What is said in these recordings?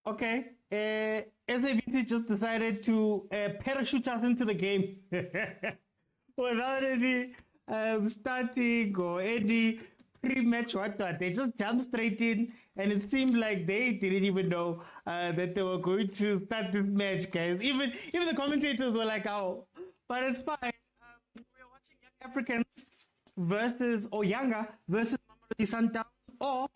Okay. SABC just decided to parachute us into the game without any starting or any pre-match what. They just jumped straight in, and it seemed like they didn't even know that they were going to start this match, guys. Even the commentators were like, "Oh," but it's fine. We're watching Young Africans versus or Younger versus Mamelodi Sundowns, or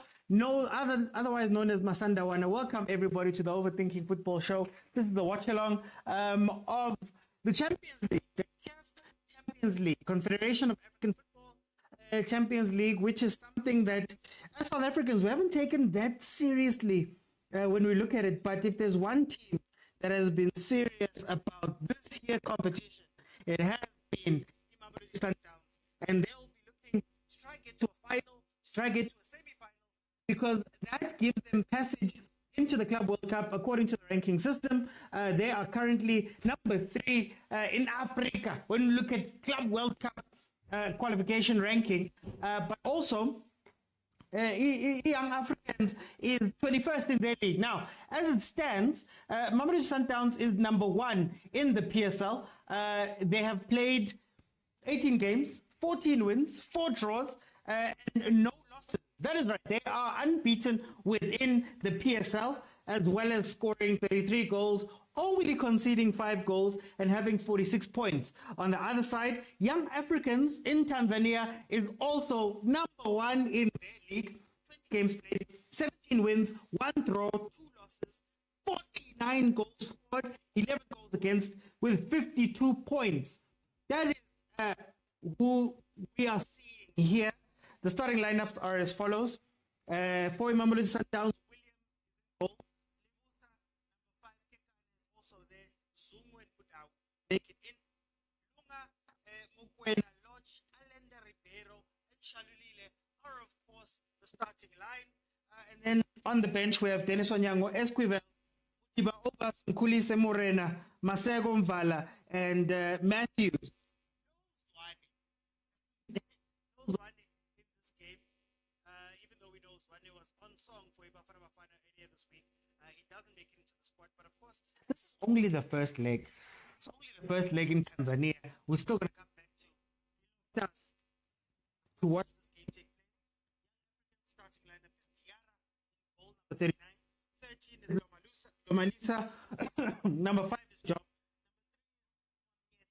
otherwise known as Masandawana. Welcome everybody to the Overthinking Football Show. This is the watch along of the Champions League, the CAF Champions League, Confederation of African Football Champions League, which is something that as South Africans we haven't taken that seriously when we look at it. But if there's one team that has been serious about this year competition, it has been Mamelodi Sundowns, and they'll be looking to try get to a final, to try get to a semi-final, because that gives them passage into the Club World Cup according to the ranking system. They are currently number 3 in Africa when we look at Club World Cup qualification ranking, but also Young Africans is 21st in their league. Now, as it stands, Mamelodi Sundowns is number 1 in the PSL. They have played 18 games, 14 wins, 4 draws, and no losses. That is right. They are unbeaten within the PSL, as well as scoring 33 goals, only conceding 5 goals, and having 46 points. On the other side, Young Africans in Tanzania is also number 1 in their league. 20 games played, 17 wins, 1 draw, 2 losses, 49 goals scored, 11 goals against, with 52 points. That is who we are seeing here. The starting lineups are as follows. For Mamelodi Sundowns, Williams, goal. Lebusa, number 5, Keka is also there. Zungu and Budau make it in. Lunga, Mokwena, Lodge, Allende Ribeiro, and Shalulile are, of course, the starting line. And then on the bench, we have Dennis Onyango, Esquivel, Udiba Obas, Nkulise Morena, Masego Mvala, and Matthews. Was on song for bafana earlier this week. He doesn't make it into the squad, but of course, this is only the first leg. It's only the first leg in Tanzania. We're still going to come back to us to watch this game take place. The starting lineup is Tiara, goal number 39. 13 is Lomalisa. Number 5 is Job.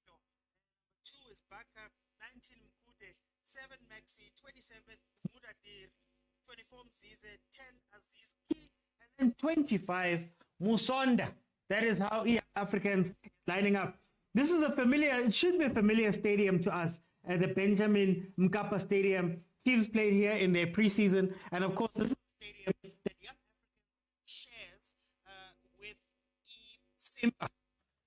Number 2 is Baka. 19 Mkude. 7 Maxi. 27 Mudadir. 24 Mzize, 10 Aziz Ki, and then 25 Musonda. That is how Young Africans is lining up. This is it should be a familiar stadium to us, the Benjamin Mkapa Stadium. Chiefs played here in their preseason, and of course, this is a stadium that Young Africans shares with Simba.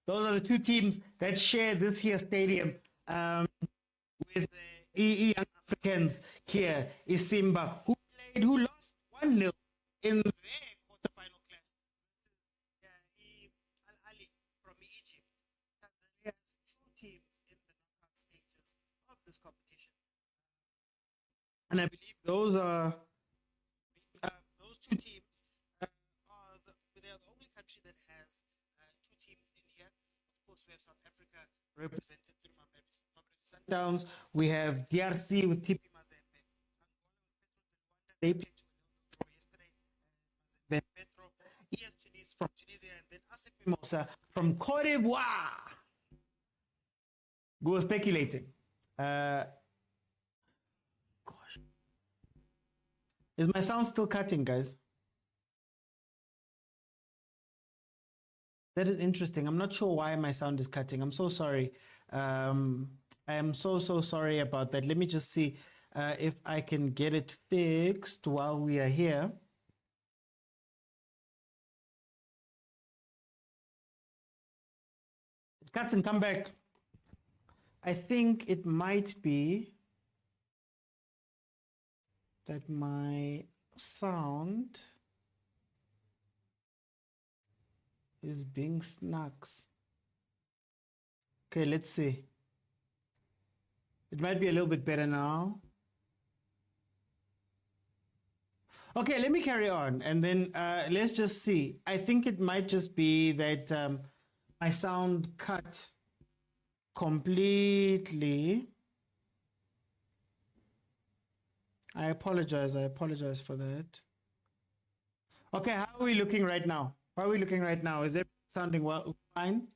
Those are the two teams that share this here stadium with Young Africans here is Simba, who lost 1-0 in their quarterfinal clash. Ahly from Egypt. Tanzania has 2 teams in the knockout stages of this competition, and I believe those two teams they are the only country that has 2 teams in here. Of course, we have South Africa represented through Mamelodi Sundowns. We have DRC with TP Mazembe. They played 2-0 draw yesterday. Mazembe Petro, ES Tunis from Tunisia, and then ASEC Mimosa from Cote d'Ivoire. Go speculating. Gosh. Is my sound still cutting, guys? That is interesting. I'm not sure why my sound is cutting. I'm so sorry. I am so sorry about that. Let me just see if I can get it fixed while we are here. It cuts and come back. I think it might be that my sound is being snacks. Okay, let's see. It might be a little bit better now. Okay, let me carry on, and then let's just see. I think it might just be that my sound cut completely. I apologize for that. Okay, how are we looking right now? How are we looking right now? Is it sounding well, fine?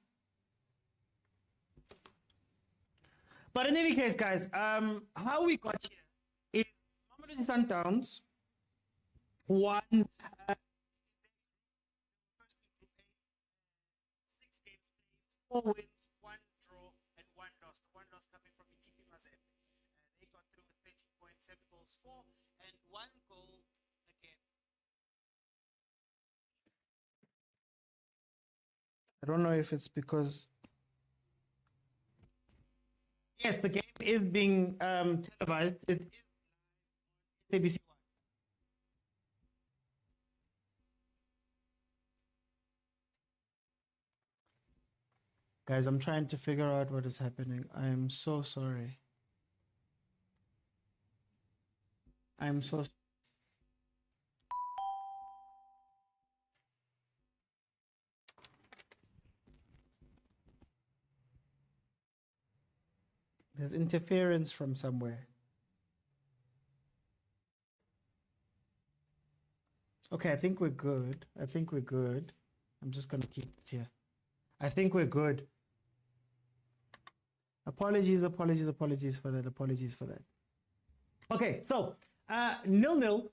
But in any case, guys, how we got here is Mamelodi Sundowns won first in Group A, 6 games played, 4 wins, 1 draw, and 1 loss. The 1 loss coming from Mazembe. They got through with 13 points, 7 goals for, and 1 goal against. I don't know if it's because. Yes, the game is being televised. It is ABC One. Guys, I'm trying to figure out what is happening. I am so sorry. I'm so. There's interference from somewhere. Okay, I think we're good. I'm just going to keep it here. I think we're good. Apologies for that. Okay, so 0-0.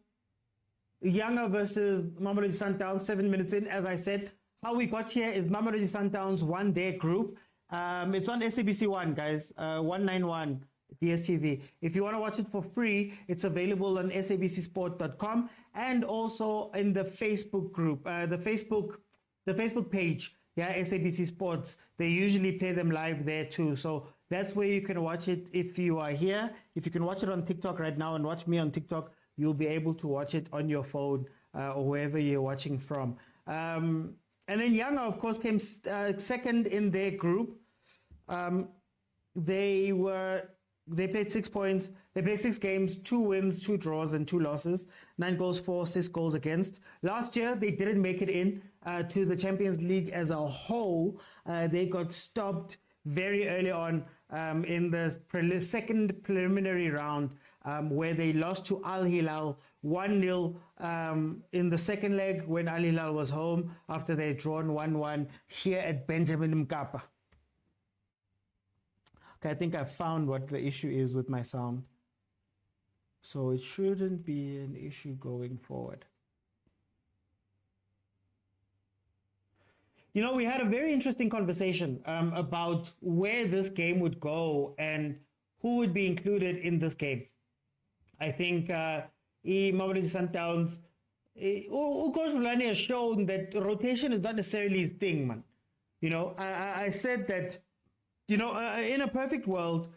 Yanga versus Mamelodi Sundowns, 7 minutes in. As I said, how we got here is Mamelodi Sundowns won their group. It's on SABC One, guys. 191 DSTV. If you want to watch it for free, it's available on sabcsport.com and also in the Facebook group, the Facebook page. Yeah, SABC Sports. They usually play them live there too. So that's where you can watch it if you are here. If you can watch it on TikTok right now and watch me on TikTok, you'll be able to watch it on your phone or wherever you're watching from. And then Yanga, of course, came second in their group. They played 6 points. They played 6 games, 2 wins, 2 draws, and 2 losses. 9 goals for, 6 goals against. Last year, they didn't make it in to the Champions League as a whole. They got stopped very early on in the second preliminary round, where they lost to Al Hilal 1-0 in the second leg when Al Hilal was home after they'd drawn 1-1 here at Benjamin Mkapa. Okay, I think I found what the issue is with my sound. So it shouldn't be an issue going forward. You know, we had a very interesting conversation about where this game would go and who would be included in this game. I think Mamelodi Sundowns, Coach Rulani has shown that rotation is not necessarily his thing, man. You know, I said that, you know, in a perfect world,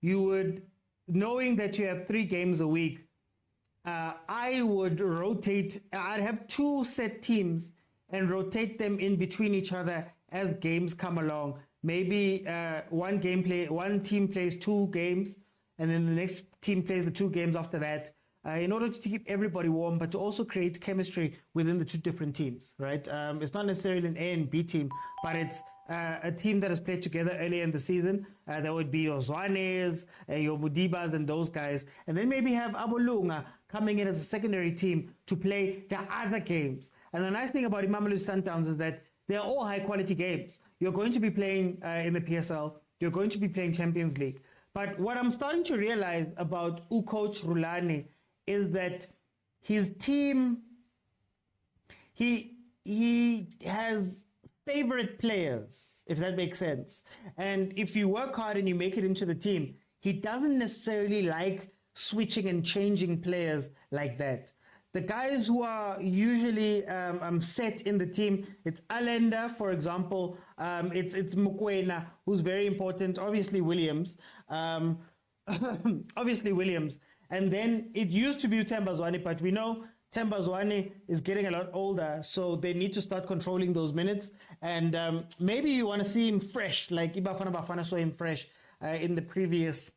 you would, knowing that you have 3 games a week, I would rotate. I'd have 2 set teams and rotate them in between each other as games come along. Maybe one team plays 2 games, and then the next team plays the 2 games after that, in order to keep everybody warm, but to also create chemistry within the 2 different teams, right? It's not necessarily an A and B team, but it's a team that has played together earlier in the season. There would be your Zwanes, your Mudibas, and those guys. And then maybe have Abolunga coming in as a secondary team to play the other games. And the nice thing about Mamelodi Sundowns is that they're all high-quality games. You're going to be playing in the PSL. You're going to be playing Champions League. But what I'm starting to realize about Coach Rulani is that his team, he has favorite players, if that makes sense. And if you work hard and you make it into the team, he doesn't necessarily like switching and changing players like that. The guys who are usually set in the team, it's Allende, for example, it's Mokwena, who's very important, obviously Williams, and then it used to be Themba Zwane, but we know Themba Zwane is getting a lot older, so they need to start controlling those minutes, and maybe you want to see him fresh, like Bafana saw him fresh in the previous,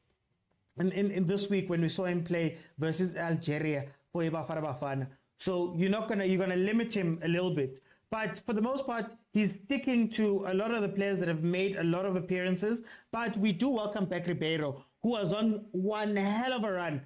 in this week when we saw him play versus Algeria for Bafana. So you're gonna limit him a little bit. But for the most part, he's sticking to a lot of the players that have made a lot of appearances. But we do welcome back Ribeiro, who was on one hell of a run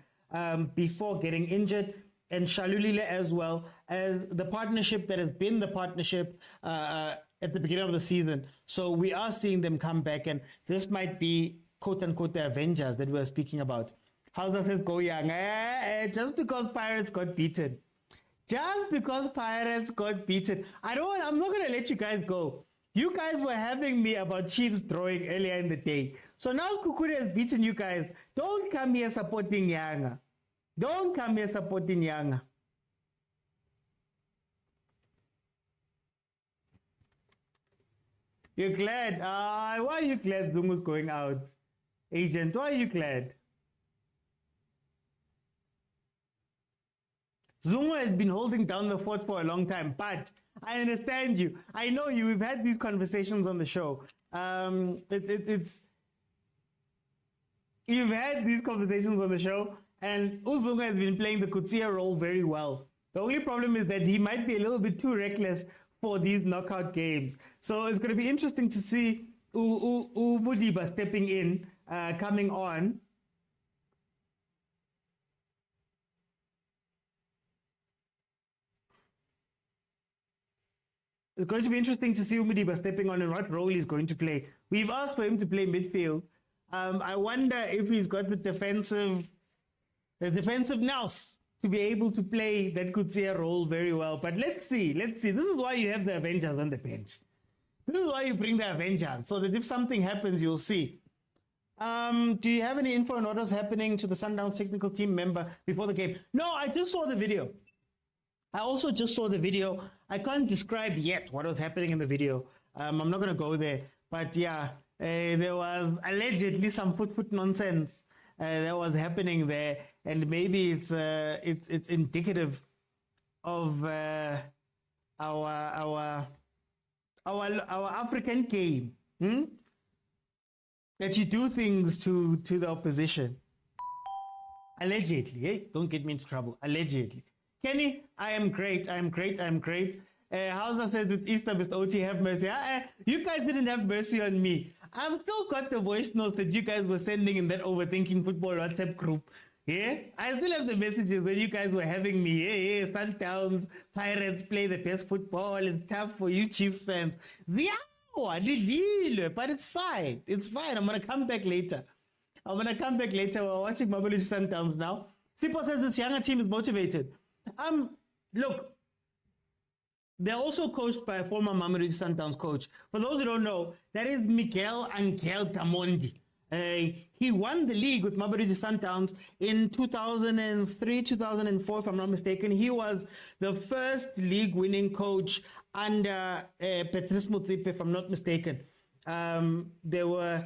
before getting injured, and Shalulile as well, as the partnership that has been the partnership at the beginning of the season. So we are seeing them come back, and this might be quote-unquote the Avengers that we were speaking about. How's says go young? Just because Pirates got beaten. Just because Pirates got beaten. I'm not going to let you guys go. You guys were having me about Chiefs drawing earlier in the day. So now Kukuri has beaten you guys. Don't come here supporting Yanga. Don't come here supporting Yanga. You're glad? Why are you glad Zungu's going out? Agent, why are you glad? Zungu has been holding down the fort for a long time, but I understand you. I know you. We've had these conversations on the show. You've had these conversations on the show, and Uzungu has been playing the Kutsia role very well. The only problem is that he might be a little bit too reckless for these knockout games. So it's going to be interesting to see Mudiba stepping in, coming on. It's going to be interesting to see Umudiba stepping on and what role he's going to play. We've asked for him to play midfield. I wonder if he's got the defensive nous to be able to play that Kutsia role very well. But let's see. This is why you have the Avengers on the bench. This is why you bring the Avengers, so that if something happens, you'll see. Do you have any info on what was happening to the Sundowns technical team member before the game? No, I just saw the video. I also just saw the video. I can't describe yet what was happening in the video. I'm not going to go there. But yeah, there was allegedly some foot nonsense that was happening there. And maybe it's indicative of our African game. That you do things to the opposition. Allegedly. Hey, don't get me into trouble. Allegedly. Kenny, I am great. Hausa says it's Easter, Mr. OT, have mercy. You guys didn't have mercy on me. I've still got the voice notes that you guys were sending in that Overthinking Football WhatsApp group. Yeah, I still have the messages that you guys were having me. Yeah, Sundowns, Pirates play the best football. It's tough for you Chiefs fans. But it's fine. It's fine. I'm going to come back later. We're watching Mamelodi Sundowns now. Sipo says this younger team is motivated. Look, they're also coached by a former Mamelodi Sundowns coach. For those who don't know, that is Miguel Angel Gamondi. He won the league with Mamelodi Sundowns in 2003, 2004, if I'm not mistaken. He was the first league-winning coach under Patrice Motsepe, if I'm not mistaken. They were...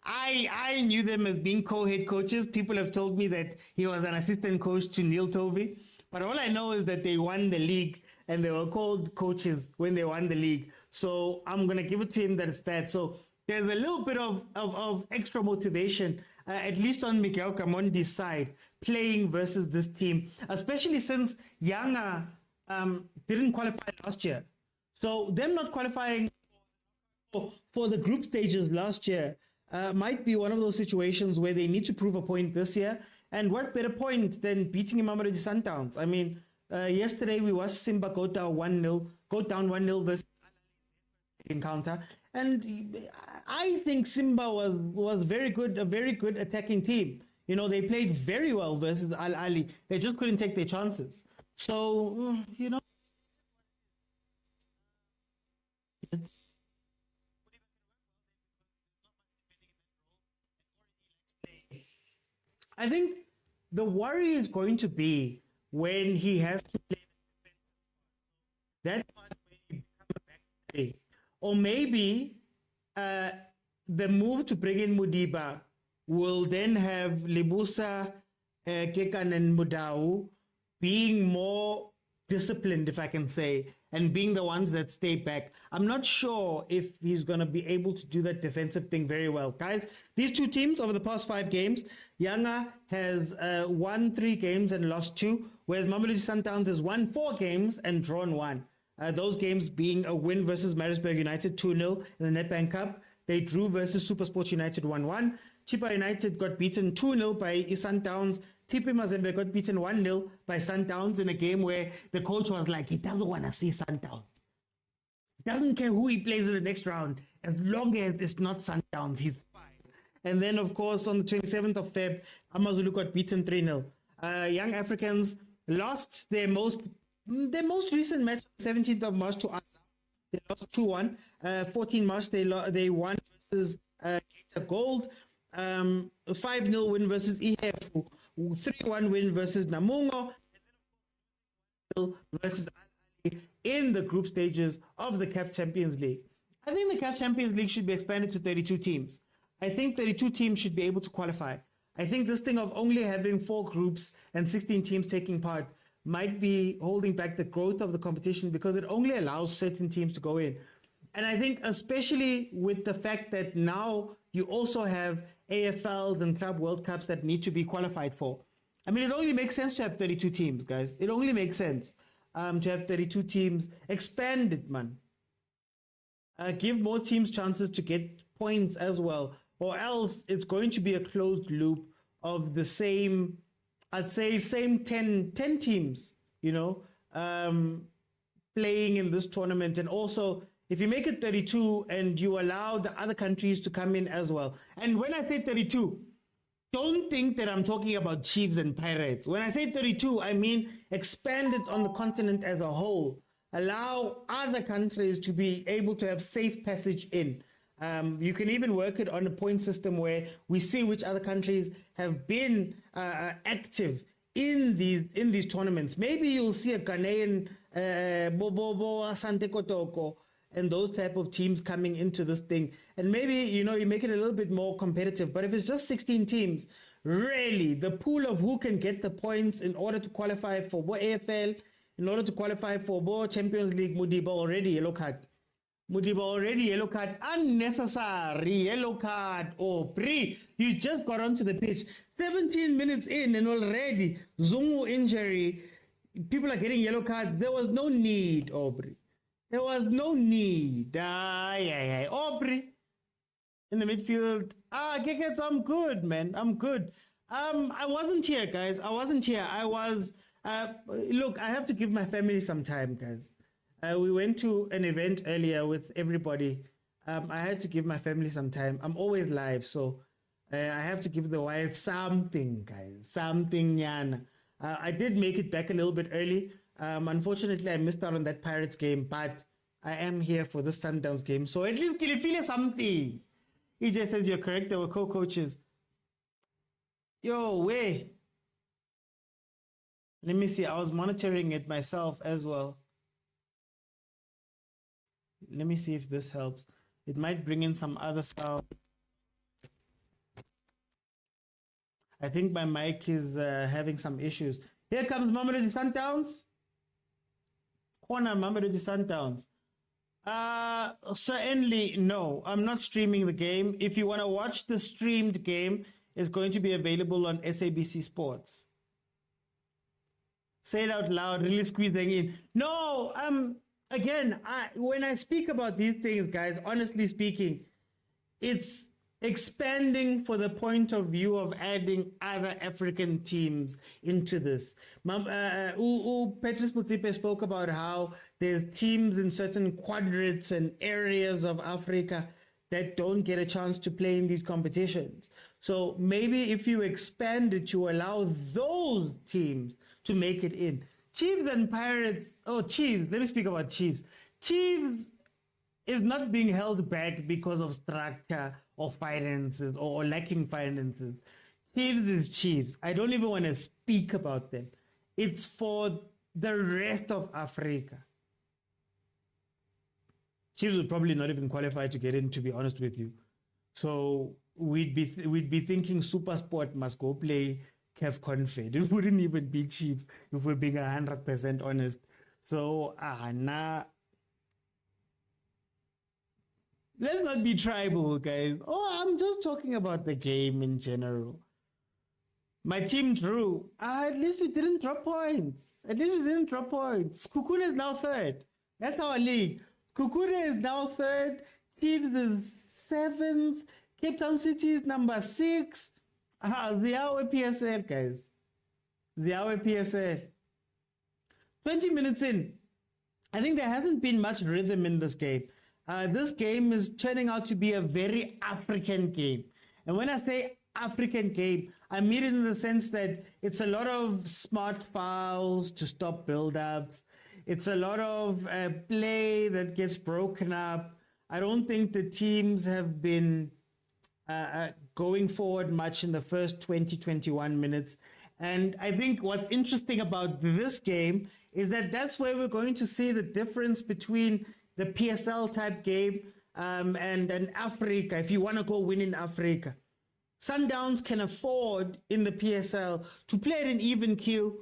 I knew them as being co-head coaches. People have told me that he was an assistant coach to Neil Tovey. But all I know is that they won the league and they were called coaches when they won the league. So I'm going to give it to him that it's that. So there's a little bit of extra motivation, at least on Miguel Gamondi's side, playing versus this team, especially since Yanga didn't qualify last year. So them not qualifying for the group stages last year might be one of those situations where they need to prove a point this year. And what better point than beating Mamelodi Sundowns? I mean, yesterday we watched Simba go down 1-0 versus encounter. And I think Simba was very good, a very good attacking team. You know, they played very well versus Ahly. They just couldn't take their chances. So, you know, it's... I think the worry is going to be when he has to play the defensive part. That part where you become a back three. Or maybe the move to bring in Mudiba will then have Libusa, Kekan and Mudau being more disciplined, if I can say, and being the ones that stay back. I'm not sure if he's going to be able to do that defensive thing very well. Guys, these two teams over the past 5 games, Yanga has won 3 games and lost 2, whereas Mamelodi Sundowns has won 4 games and drawn 1. Those games being a win versus Maritzburg United 2-0 in the Nedbank Cup. They drew versus Supersport United 1-1. Chippa United got beaten 2-0 by Sundowns. TP Mazembe got beaten 1-0 by Sundowns in a game where the coach was like, he doesn't want to see Sundowns. He doesn't care who he plays in the next round. As long as it's not Sundowns, he's fine. And then, of course, on the 27th of Feb, Amazulu got beaten 3-0. Young Africans lost their most recent match, 17th of March to us. They lost 2-1. 14 March, they won versus Gator Gold. 5-0 win versus EHF. 3-1 win versus Namungo. And then versus Ahly in the group stages of the CAF Champions League. I think the CAF Champions League should be expanded to 32 teams. I think 32 teams should be able to qualify. I think this thing of only having 4 groups and 16 teams taking part might be holding back the growth of the competition because it only allows certain teams to go in. And I think especially with the fact that now you also have AFLs and Club World Cups that need to be qualified for. I mean, it only makes sense to have 32 teams, guys. It only makes sense to have 32 teams. Expand it, man. Give more teams chances to get points as well. Or else it's going to be a closed loop of the same, I'd say, same 10 teams, you know, playing in this tournament. And also, if you make it 32 and you allow the other countries to come in as well. And when I say 32, don't think that I'm talking about Chiefs and Pirates. When I say 32, I mean expand it on the continent as a whole. Allow other countries to be able to have safe passage in. You can even work it on a point system where we see which other countries have been active in these tournaments. Maybe you'll see a Ghanaian Bobo Asante Kotoko and those type of teams coming into this thing. And maybe, you know, you make it a little bit more competitive. But if it's just 16 teams, really, the pool of who can get the points in order to qualify for AFL, in order to qualify for Champions League, Mudiba already yellow card. Mudiba already yellow card. Unnecessary yellow card. Oh, you just got onto the pitch. 17 minutes in and already Zungu injury. People are getting yellow cards. There was no need, Aubrey. There was no need. Aubrey in the midfield. Kekets, I'm good, man. I'm good. I wasn't here, guys. I wasn't here. I was, look, I have to give my family some time, guys. We went to an event earlier with everybody. I had to give my family some time. I'm always live, so I have to give the wife something, guys. Something, Yana. I did make it back a little bit early. Unfortunately, I missed out on that Pirates game, but I am here for the Sundowns game. So at least can feel something. EJ says you're correct. There were co-coaches. Yo, way. Let me see. I was monitoring it myself as well. Let me see if this helps. It might bring in some other sound. I think my mic is having some issues. Here comes Mamelodi Sundowns. Corner Mamelodi Sundowns. Certainly, no. I'm not streaming the game. If you want to watch the streamed game, it's going to be available on SABC Sports. Say it out loud, really squeezing in. No, again, when I speak about these things, guys, honestly speaking, it's expanding for the point of view of adding other African teams into this. Patrice Motsepe spoke about how there's teams in certain quadrants and areas of Africa that don't get a chance to play in these competitions. So maybe if you expand it, you allow those teams to make it in. Chiefs and Pirates, Chiefs, let me speak about Chiefs. Chiefs is not being held back because of structure or finances or lacking finances. Chiefs is Chiefs. I don't even want to speak about them. It's for the rest of Africa. Chiefs would probably not even qualify to get in, to be honest with you. So we'd be thinking Supersport must go play CAF Confed. It wouldn't even be Chiefs if we're being 100% honest. So, nah. Let's not be tribal, guys. Oh, I'm just talking about the game in general. My team drew. At least we didn't drop points. At least we didn't drop points. Kukune is now third. That's our league. Kukune is now third. Chiefs is seventh. Cape Town City is number 6. Ziawe PSL, guys. Ziawe PSL. 20 minutes in. I think there hasn't been much rhythm in this game. This game is turning out to be a very African game. And when I say African game, I mean it in the sense that it's a lot of smart fouls to stop build-ups. It's a lot of play that gets broken up. I don't think the teams have been going forward much in the first 20-21 minutes. And I think what's interesting about this game is that that's where we're going to see the difference between the PSL type game and an Africa, if you want to go win in Africa. Sundowns can afford in the PSL to play at an even keel,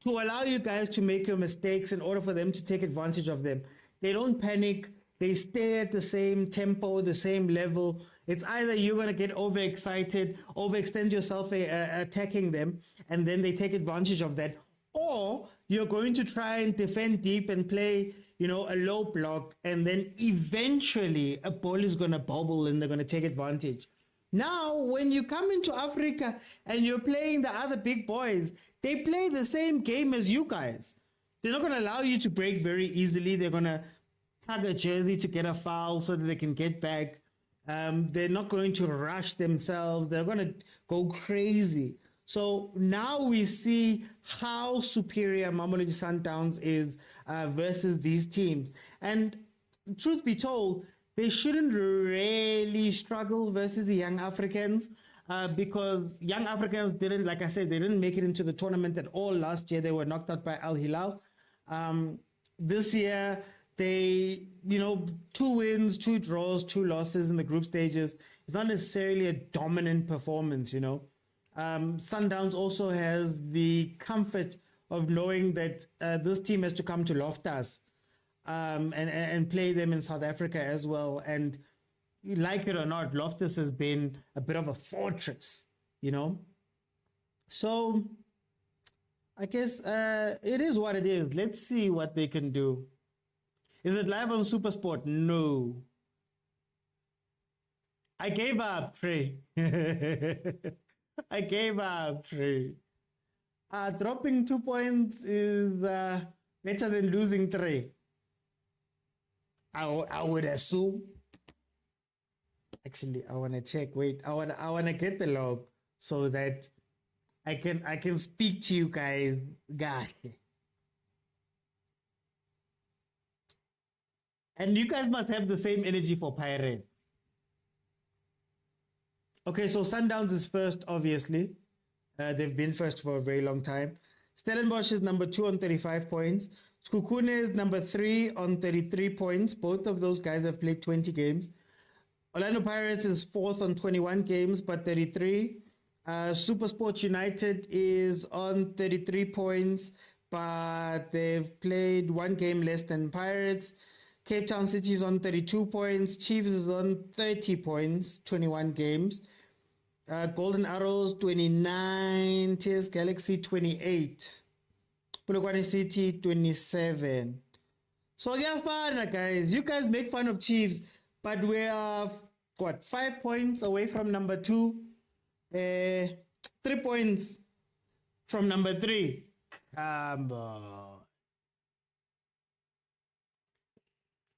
to allow you guys to make your mistakes in order for them to take advantage of them. They don't panic. They stay at the same tempo, the same level. It's either you're going to get overexcited, overextend yourself attacking them, and then they take advantage of that, or you're going to try and defend deep and play, a low block, and then eventually a ball is going to bobble and they're going to take advantage. Now, when you come into Africa and you're playing the other big boys, they play the same game as you guys. They're not going to allow you to break very easily. They're going to tug a jersey to get a foul so that they can get back. They're not going to rush themselves. They're going to go crazy. So now we see how superior Mamelodi Sundowns is versus these teams. And truth be told, they shouldn't really struggle versus the Young Africans because Young Africans didn't, like I said, they didn't make it into the tournament at all last year. They were knocked out by Al Hilal. This year, they, 2 wins, 2 draws, 2 losses in the group stages. It's not necessarily a dominant performance, Sundowns also has the comfort of knowing that this team has to come to Loftus and play them in South Africa as well. And like it or not, Loftus has been a bit of a fortress, So I guess it is what it is. Let's see what they can do. Is it live on Supersport? No. I gave up, Trey. I gave up, Trey. Dropping 2 points is better than losing 3. I would assume. Actually, I want to check. Wait, I want to get the log so that I can speak to you guys. And you guys must have the same energy for Pirates. Okay, so Sundowns is first, obviously. They've been first for a very long time. Stellenbosch is number 2 on 35 points. Skukune is number 3 on 33 points. Both of those guys have played 20 games. Orlando Pirates is 4th on 21 games, but 33. Supersport United is on 33 points, but they've played 1 game less than Pirates. Cape Town City is on 32 points. Chiefs is on 30 points, 21 games. Golden Arrows, 29. TS Galaxy, 28. Polokwane City, 27. So, yeah, fun, guys. You guys make fun of Chiefs, but we are, 5 points away from number 2. 3 points from number 3. Come on.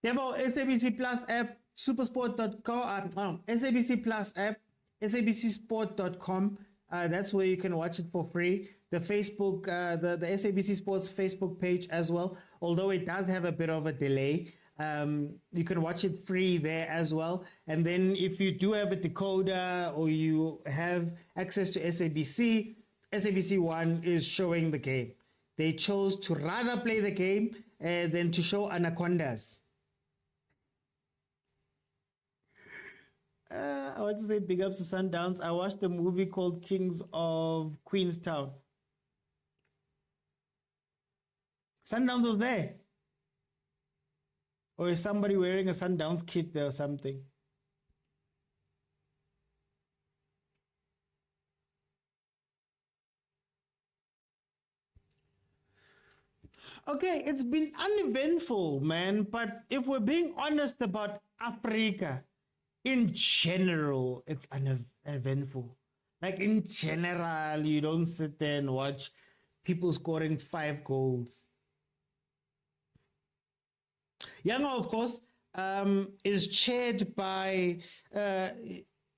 You have our SABC Plus app, supersport.com, SABC Plus app, sabcsport.com. That's where you can watch it for free. The Facebook, the SABC Sports Facebook page as well, although it does have a bit of a delay. You can watch it free there as well. And then if you do have a decoder or you have access to SABC, SABC One is showing the game. They chose to rather play the game than to show anacondas. I want to say big ups to Sundowns. I watched a movie called Kings of Queenstown. Sundowns was there. Or is somebody wearing a Sundowns kit there or something? Okay, it's been uneventful, man. But if we're being honest about Africa, in general, it's uneventful. Like in general, you don't sit there and watch people scoring 5 goals. Yanga, of course, is chaired by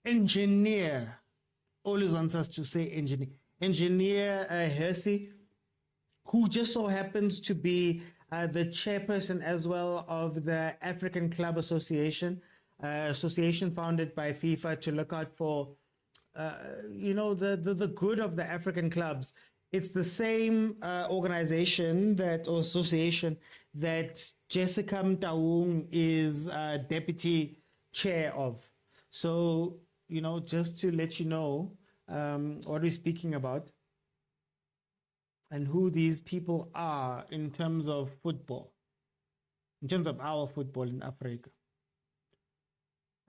engineer. Always wants us to say engineer. Engineer Hersey, who just so happens to be the chairperson as well of the African Club Association, association founded by FIFA to look out for, the good of the African clubs. It's the same organization or association that Jessica Mtaung is deputy chair of. So, just to let you know what we're speaking about and who these people are in terms of football, in terms of our football in Africa.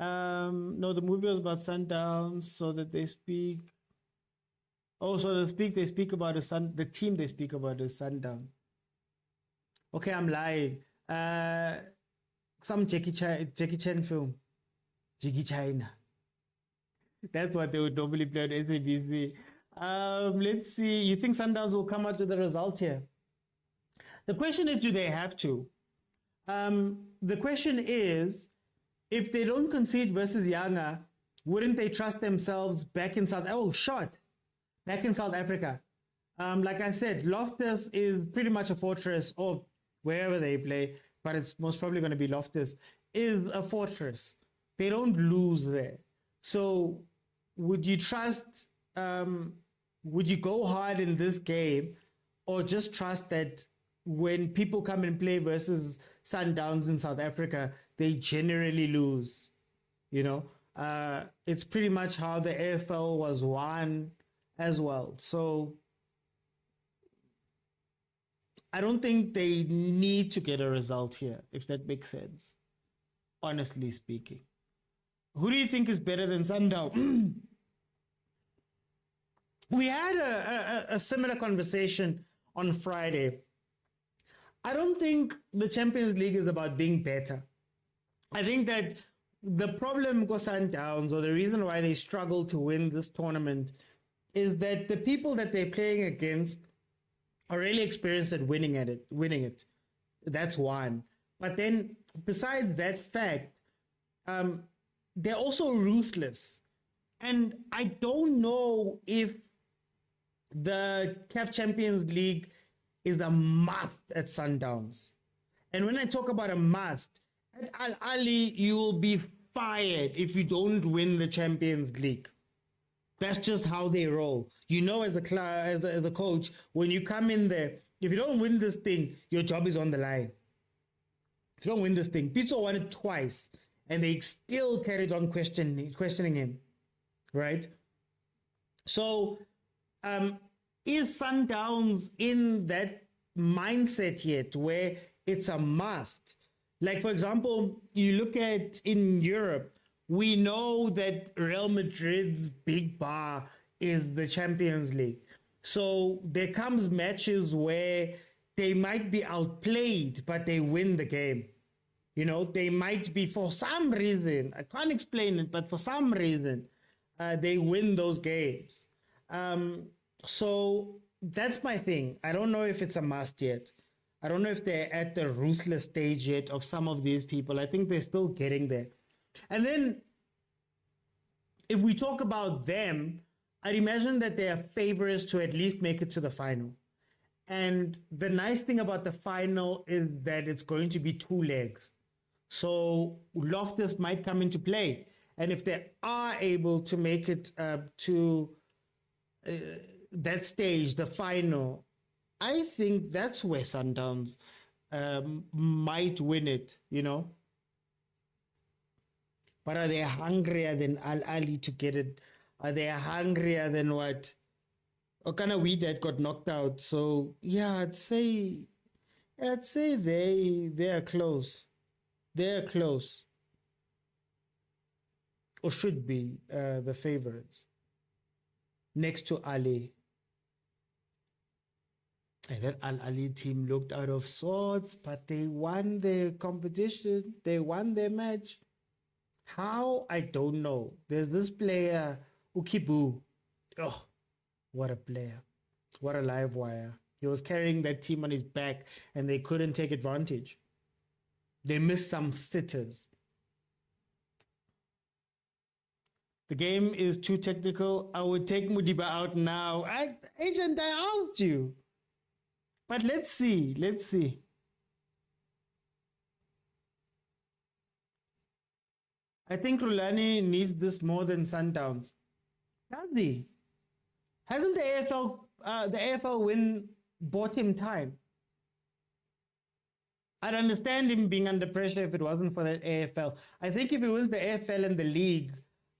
No, the movie was about Sundowns, so that they speak. Oh, so they speak about the team they speak about is Sundown. Okay, I'm lying. Some Jackie Chan film. Jackie China. That's what they would normally play on SABC. Let's see. You think Sundowns will come out with a result here? The question is, do they have to? The question is, if they don't concede versus Yanga, wouldn't they trust themselves back in South Africa? Like I said, Loftus is pretty much a fortress, or wherever they play, but it's most probably going to be Loftus, is a fortress. They don't lose there. So would you trust, would you go hard in this game, or just trust that when people come and play versus Sundowns in South Africa, they generally lose? It's pretty much how the AFL was won as well. So I don't think they need to get a result here, if that makes sense, honestly speaking. Who do you think is better than Sundown? We had a similar conversation on Friday. I don't think the Champions League is about being better. I think that the problem with Sundowns, or the reason why they struggle to win this tournament, is that the people that they're playing against are really experienced at winning it. That's one. But then, besides that fact, they're also ruthless. And I don't know if the CAF Champions League is a must at Sundowns. And when I talk about a must, at Ahly, you will be fired if you don't win the Champions League. That's just how they roll. As a coach, when you come in there, if you don't win this thing, your job is on the line. If you don't win this thing, Pitso won it twice, and they still carried on questioning him, right? So, is Sundowns in that mindset yet where it's a must? Like, for example, you look at in Europe, we know that Real Madrid's big bar is the Champions League. So there comes matches where they might be outplayed, but they win the game. They might be, for some reason, I can't explain it, but for some reason, they win those games. So that's my thing. I don't know if it's a must yet. I don't know if they're at the ruthless stage yet of some of these people. I think they're still getting there. And then, if we talk about them, I'd imagine that they are favorites to at least make it to the final. And the nice thing about the final is that it's going to be 2 legs. So Loftus might come into play. And if they are able to make it to that stage, the final, I think that's where Sundowns might win it, But are they hungrier than Ahly to get it? Are they hungrier than what? Okanawi that got knocked out. So yeah, I'd say they are close. They're close, or should be the favorites, next to Ahly. And that Ahly team looked out of sorts, but they won their competition. They won their match. How? I don't know. There's this player, Ukibu. Oh, what a player. What a live wire. He was carrying that team on his back and they couldn't take advantage. They missed some sitters. The game is too technical. I would take Mudiba out now. Agent, I asked you. But let's see. Let's see. I think Rulani needs this more than Sundowns. Does he? Hasn't the AFL win bought him time? I'd understand him being under pressure if it wasn't for the AFL. I think if it was the AFL and the league,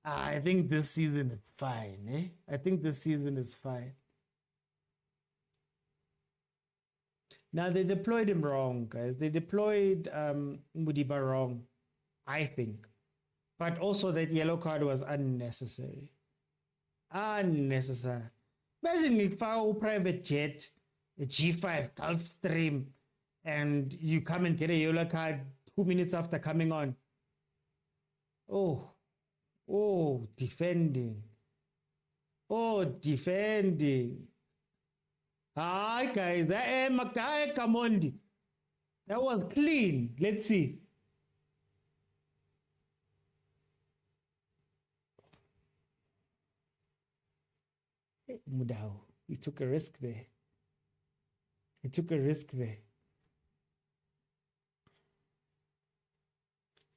I think this season is fine. I think this season is fine. Now, they deployed him wrong, guys. They deployed Mudiba wrong, I think. But also that yellow card was unnecessary. Unnecessary. Imagine if a private jet, a G5 Gulfstream, and you come and get a yellow card 2 minutes after coming on. Oh, defending. Oh, defending. Hi, guys. Come on. That was clean. Let's see. Mudau, he took a risk there. He took a risk there.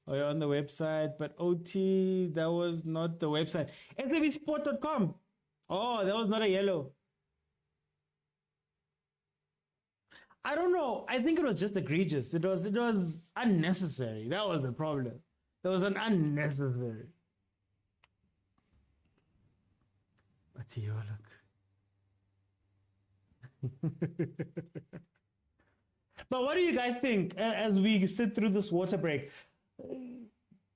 Oh, you're on the website, but OT, that was not the website. SAFsport.com. Oh, that was not a yellow. I don't know. I think it was just egregious. It was unnecessary. That was the problem. It was an unnecessary. But you look. But what do you guys think as we sit through this water break?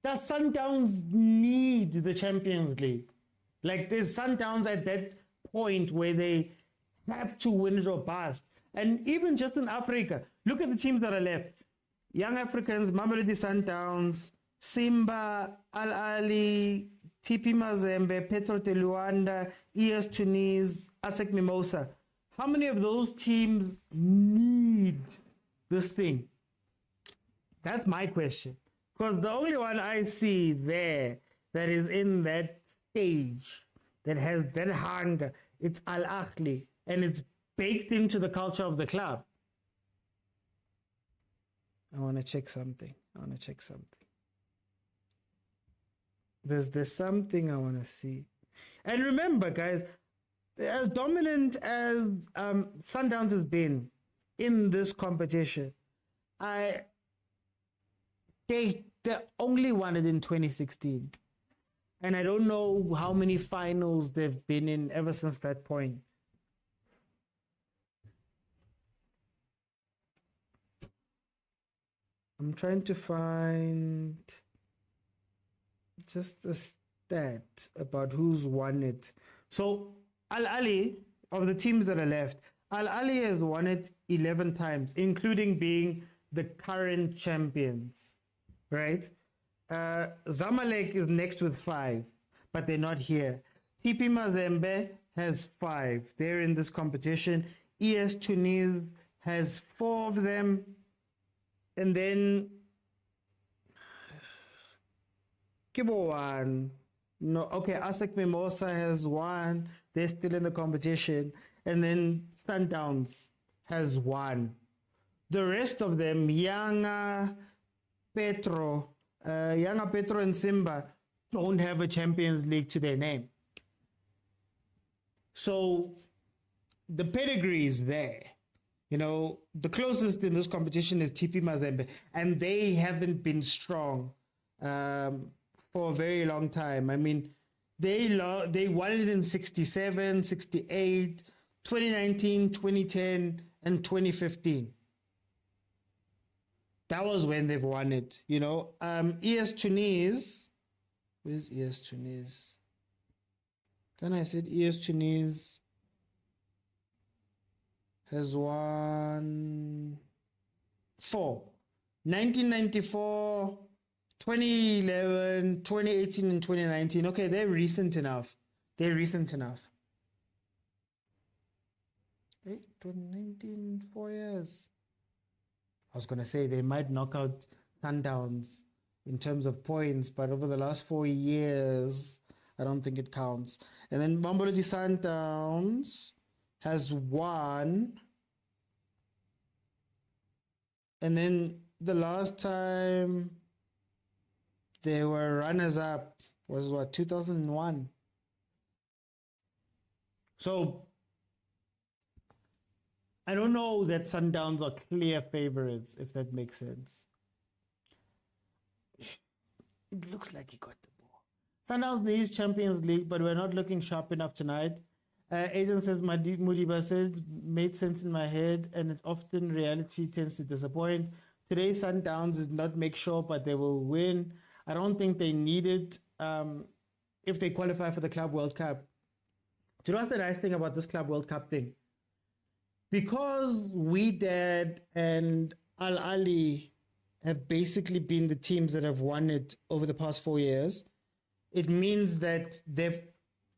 Does Sundowns need the Champions League? Like, there's Sundowns at that point where they have to win it or bust. And even just in Africa, look at the teams that are left. Young Africans, Mamelodi Sundowns, Simba, Al Ahly, TP Mazembe, Petro de Luanda, ES Tunis, ASEC Mimosa. How many of those teams need this thing? That's my question. Because the only one I see there that is in that stage, that has that hunger, it's Al Ahly. And it's baked into the culture of the club. I want to check something. There's something I want to see. And remember, guys, as dominant as Sundowns has been in this competition, they only won it in 2016. And I don't know how many finals they've been in ever since that point. I'm trying to find just a stat about who's won it. So Al Ahly, of the teams that are left, Al Ahly has won it 11 times, including being the current champions, right? Zamalek is next with 5, but they're not here. TP Mazembe has 5. They're in this competition. ES Tunis has 4 of them. And then Kibo 1. No, okay, ASEC Mimosa has 1. They're still in the competition. And then Sundowns has 1. The rest of them, Yanga, Petro and Simba, don't have a Champions League to their name. So the pedigree is there. You know, the closest in this competition is TP Mazembe, and they haven't been strong for a very long time. I mean, they won it in 67, 68, 2019, 2010, and 2015. that was when they've won it, you know. ES Tunis, where's ES Tunis? Then I said ES Tunis has won 4. 1994, 2011, 2018, and 2019. Okay, they're recent enough. They're recent enough. 2019, 4 years. I was going to say they might knock out Sundowns in terms of points, but over the last 4 years, I don't think it counts. And then Mamelodi Sundowns has won. And then the last time they were runners-up was what, 2001? So I don't know that Sundowns are clear favorites, if that makes sense. It looks like he got the ball. Sundowns needs Champions League, but we're not looking sharp enough tonight. Agent says Mudiba says made sense in my head, and it often reality tends to disappoint. Today Sundowns is not make sure, but they will win. I don't think they need it if they qualify for the Club World Cup. Do you know what's the nice thing about this Club World Cup thing? Because Wydad and Al Ahly have basically been the teams that have won it over the past 4 years, it means that they've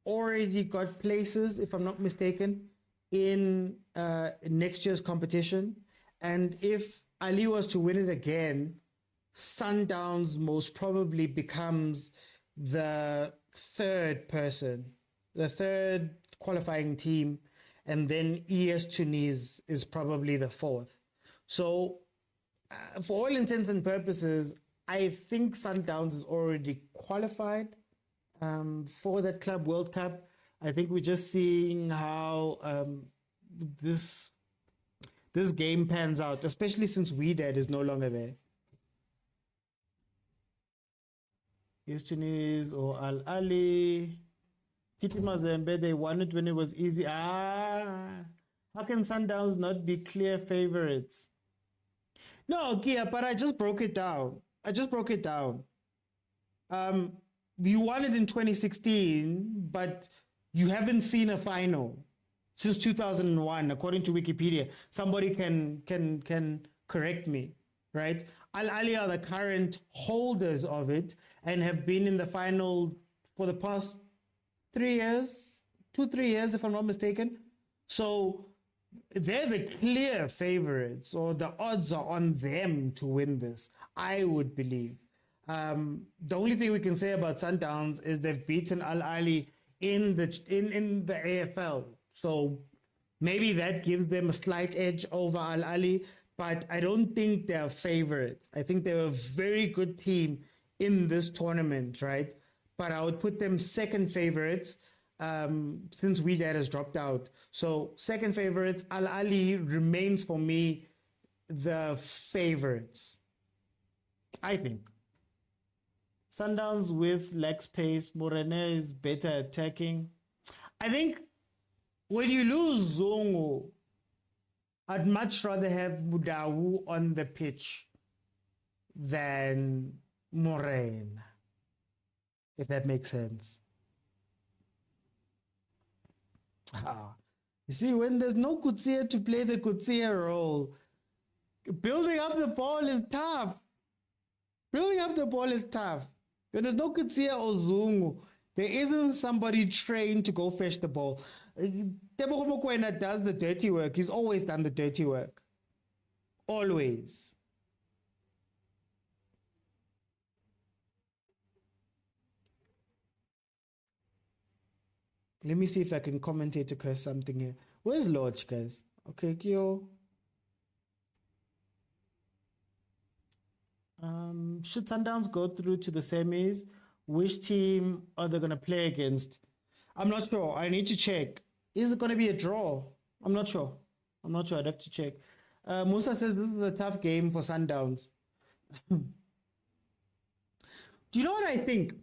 already got places, if I'm not mistaken, in next year's competition. And if Ali was to win it again, Sundowns most probably becomes the third qualifying team, and then ES Tunis is probably the fourth. So for all intents and purposes, I think Sundowns is already qualified for that Club World Cup. I think we're just seeing how this game pans out, especially since Wydad is no longer there. ES Tunis or Al Ahly. TP Mazembe, they won it when it was easy. How can Sundowns not be clear favorites? No, Kia, but I just broke it down. You won it in 2016, but you haven't seen a final since 2001, according to Wikipedia. Somebody can correct me, right? Al Ahly are the current holders of it and have been in the final for the past 3 years, 2-3 years, if I'm not mistaken. So they're the clear favorites, or the odds are on them to win this, I would believe. The only thing we can say about Sundowns is they've beaten Al Ahly in the AFL. So maybe that gives them a slight edge over Al Ahly, but I don't think they're favorites. I think they're a very good team in this tournament, right? But I would put them second favorites since Wydad has dropped out. So second favorites, Al Ahly remains for me the favorites, I think. Sundowns with leg space, Morene is better attacking. I think when you lose Zongo, I'd much rather have Mudawu on the pitch than Morena, if that makes sense. You see, when there's no Kutsia to play the Kutsia role, building up the ball is tough. When there's no Kutsia or Zungu, there isn't somebody trained to go fetch the ball. Tebogo Mokwena does the dirty work. He's always done the dirty work. Always. Let me see if I can commentate to curse something here. Where's Lodge, guys? Okay, Kyo. Should Sundowns go through to the semis? Which team are they going to play against? I'm not sure. I need to check. Is it going to be a draw? I'm not sure. I'd have to check. Musa says this is a tough game for Sundowns. Do you know what I think?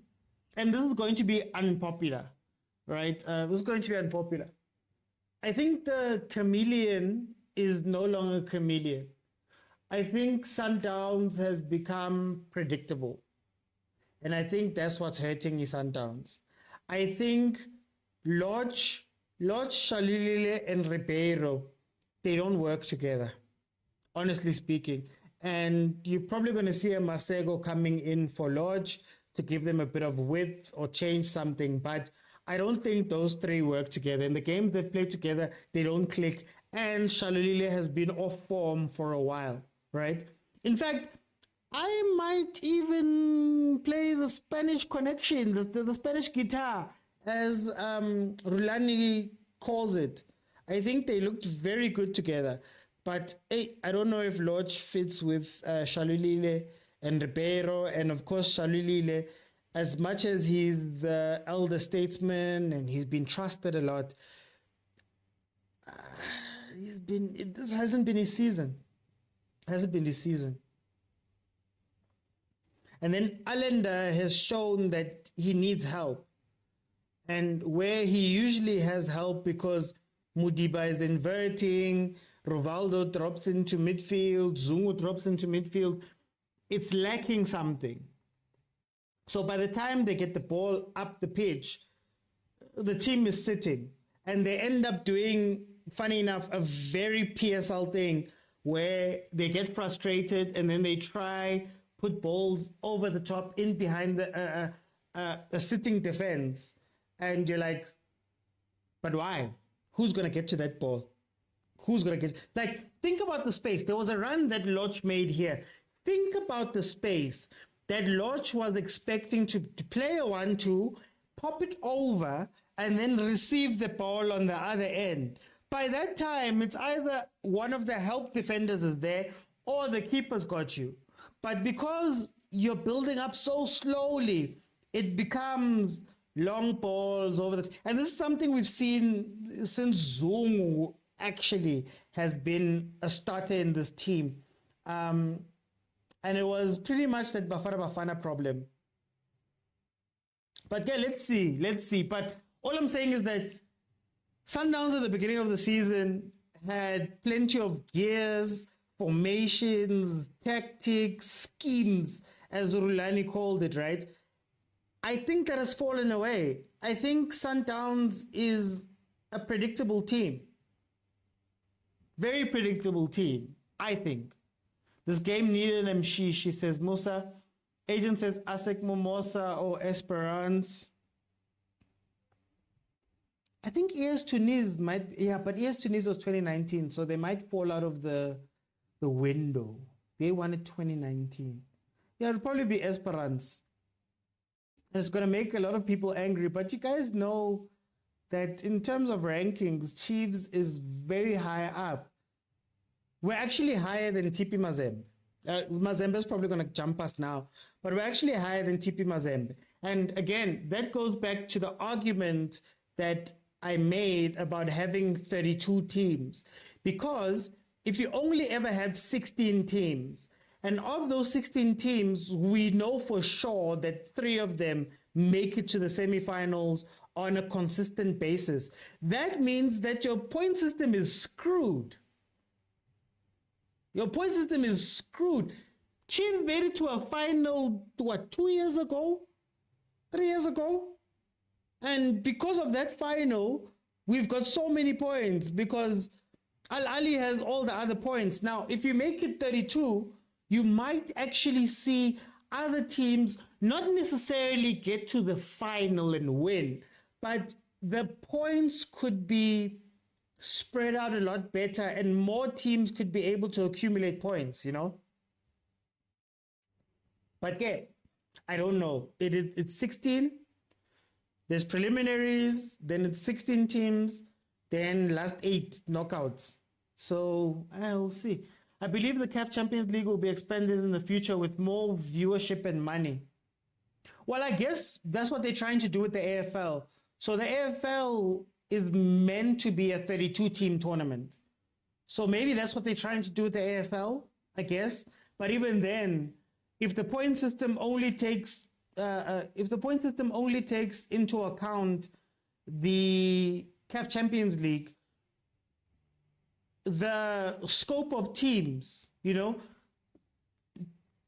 And this is going to be unpopular, right? This is going to be unpopular. I think the chameleon is no longer chameleon. I think Sundowns has become predictable. And I think that's what's hurting his Sundowns. I think Lodge, Shalilile, and Ribeiro, they don't work together, honestly speaking. And you're probably going to see a Masego coming in for Lodge to give them a bit of width or change something. But I don't think those three work together. In the games they've played together, they don't click. And Shalilile has been off form for a while, right? In fact, I might even play the Spanish connection, the Spanish guitar, as Rulani calls it. I think they looked very good together. But hey, I don't know if Lodge fits with Shalulile and Ribeiro. And of course, Shalulile, as much as he's the elder statesman and he's been trusted a lot, this hasn't been his season. Hasn't been his season. And then Allender has shown that he needs help. And where he usually has help because Mudiba is inverting, Rivaldo drops into midfield, Zungu drops into midfield, it's lacking something. So by the time they get the ball up the pitch, the team is sitting. And they end up doing, funny enough, a very PSL thing where they get frustrated and then they try put balls over the top in behind the sitting defense. And you're like, but why? Who's going to get to that ball? Who's going to get... Like, think about the space. There was a run that Lodge made here. Think about the space that Lodge was expecting to play a 1-2, pop it over, and then receive the ball on the other end. By that time, it's either one of the help defenders is there or the keeper's got you. But because you're building up so slowly, it becomes long balls over the... And this is something we've seen since Zungu actually has been a starter in this team. And it was pretty much that Bafana problem. But yeah, let's see. But all I'm saying is that Sundowns at the beginning of the season had plenty of gears, formations, tactics, schemes, as Rulani called it, right? I think that has fallen away. I think Sundowns is a predictable team. Very predictable team, I think. This game needed an Mshishi, says Musa. Agent says Asek Momosa or Esperance. I think ES Tunis might, yeah, but ES Tunis was 2019, so they might fall out of the window. They wanted 2019. Yeah, it'll probably be Esperance. And it's going to make a lot of people angry, but you guys know that in terms of rankings, Chiefs is very high up. We're actually higher than TP Mazembe. Mazembe is probably going to jump us now, but we're actually higher than TP Mazembe. And again, that goes back to the argument that I made about having 32 teams. Because if you only ever have 16 teams, and of those 16 teams, we know for sure that 3 of them make it to the semifinals on a consistent basis. That means that your point system is screwed. Your point system is screwed. Chiefs made it to a final, 2 years ago? 3 years ago? And because of that final, we've got so many points because Ahly has all the other points. Now, if you make it 32, you might actually see other teams not necessarily get to the final and win, but the points could be spread out a lot better and more teams could be able to accumulate points, you know? But yeah, I don't know. It's 16. There's preliminaries, then it's 16 teams, then last 8 knockouts. So I'll see. I believe the CAF Champions League will be expanded in the future with more viewership and money. Well, I guess that's what they're trying to do with the AFL. So the AFL is meant to be a 32-team tournament. So maybe that's what they're trying to do with the AFL, I guess. But even then, if the point system only takes into account the CAF Champions League, the scope of teams, you know,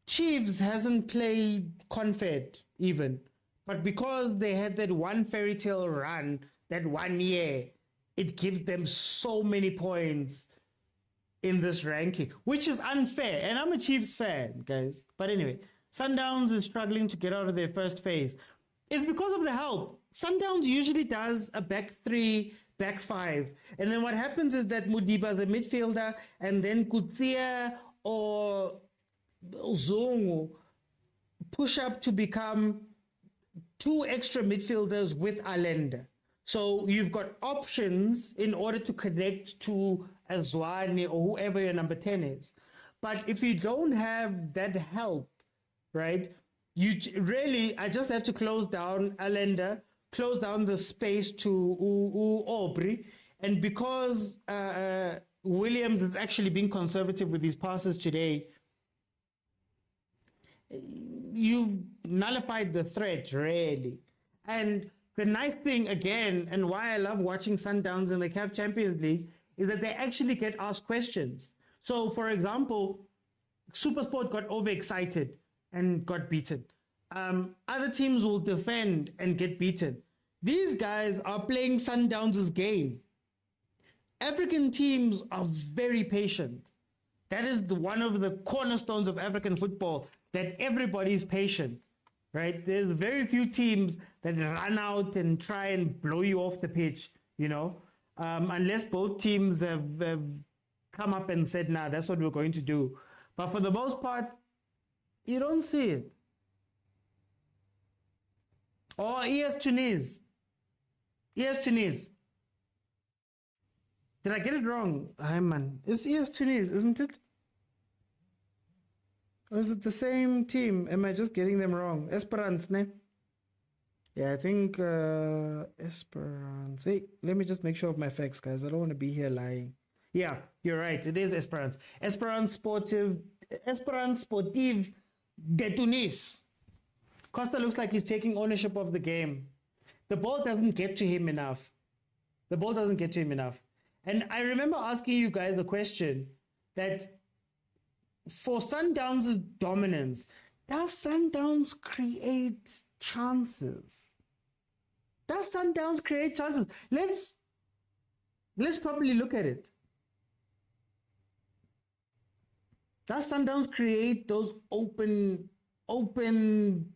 Chiefs hasn't played Confed even, but because they had that one fairy tale run that 1 year, it gives them so many points in this ranking, which is unfair. And I'm a Chiefs fan, guys. But anyway, Sundowns is struggling to get out of their first phase. It's because of the help. Sundowns usually does a back three, back five. And then what happens is that Mudiba is a midfielder, and then Kutsia or Zongo push up to become 2 extra midfielders with Allende. So you've got options in order to connect to a Zwane or whoever your number 10 is. But if you don't have that help, right, you really, I just have to close down Allende, close down the space to Aubrey. And because Williams is actually being conservative with his passes today, you've nullified the threat, really. And the nice thing, again, and why I love watching Sundowns in the CAF Champions League, is that they actually get asked questions. So, for example, Supersport got overexcited and got beaten. Other teams will defend and get beaten. These guys are playing Sundowns' game. African teams are very patient. That is one of the cornerstones of African football, that everybody is patient, right? There's very few teams that run out and try and blow you off the pitch, you know, unless both teams have come up and said, nah, that's what we're going to do. But for the most part, you don't see it. Or ES Tunis. ES Tunis. Did I get it wrong? Hi, man. It's ES Tunis, isn't it? Or is it the same team? Am I just getting them wrong? Esperance, ne? Yeah, I think Esperance. Hey, let me just make sure of my facts, guys. I don't want to be here lying. Yeah, you're right. It is Esperance. Esperance Sportive de Tunis. Costa looks like he's taking ownership of the game. The ball doesn't get to him enough. The ball doesn't get to him enough. And I remember asking you guys the question that for Sundowns' dominance, does Sundowns create chances? Does Sundowns create chances? Let's properly look at it. Does Sundowns create those open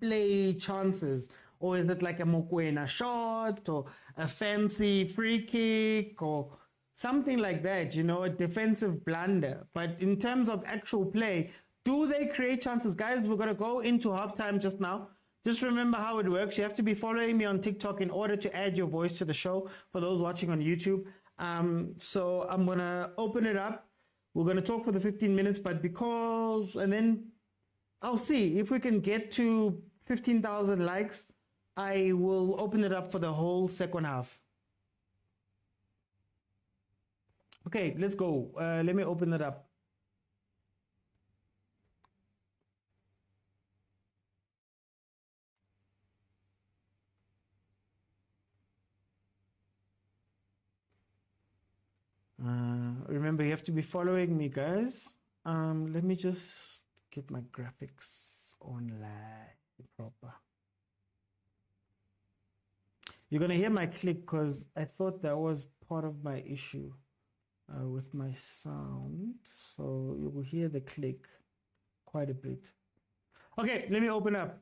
play chances? Or is it like a mokwena shot or a fancy free kick or something like that, you know, a defensive blunder? But in terms of actual play, do they create chances? Guys, we're going to go into halftime just now. Just remember how it works. You have to be following me on TikTok in order to add your voice to the show for those watching on YouTube. So I'm going to open it up. We're going to talk for the 15 minutes, but and then I'll see if we can get to 15,000 likes. I will open it up for the whole second half. Okay, let's go. Let me open it up. Remember, you have to be following me, guys. Let me just get my graphics online proper. You're going to hear my click because I thought that was part of my issue with my sound. So you will hear the click quite a bit. Okay, let me open up.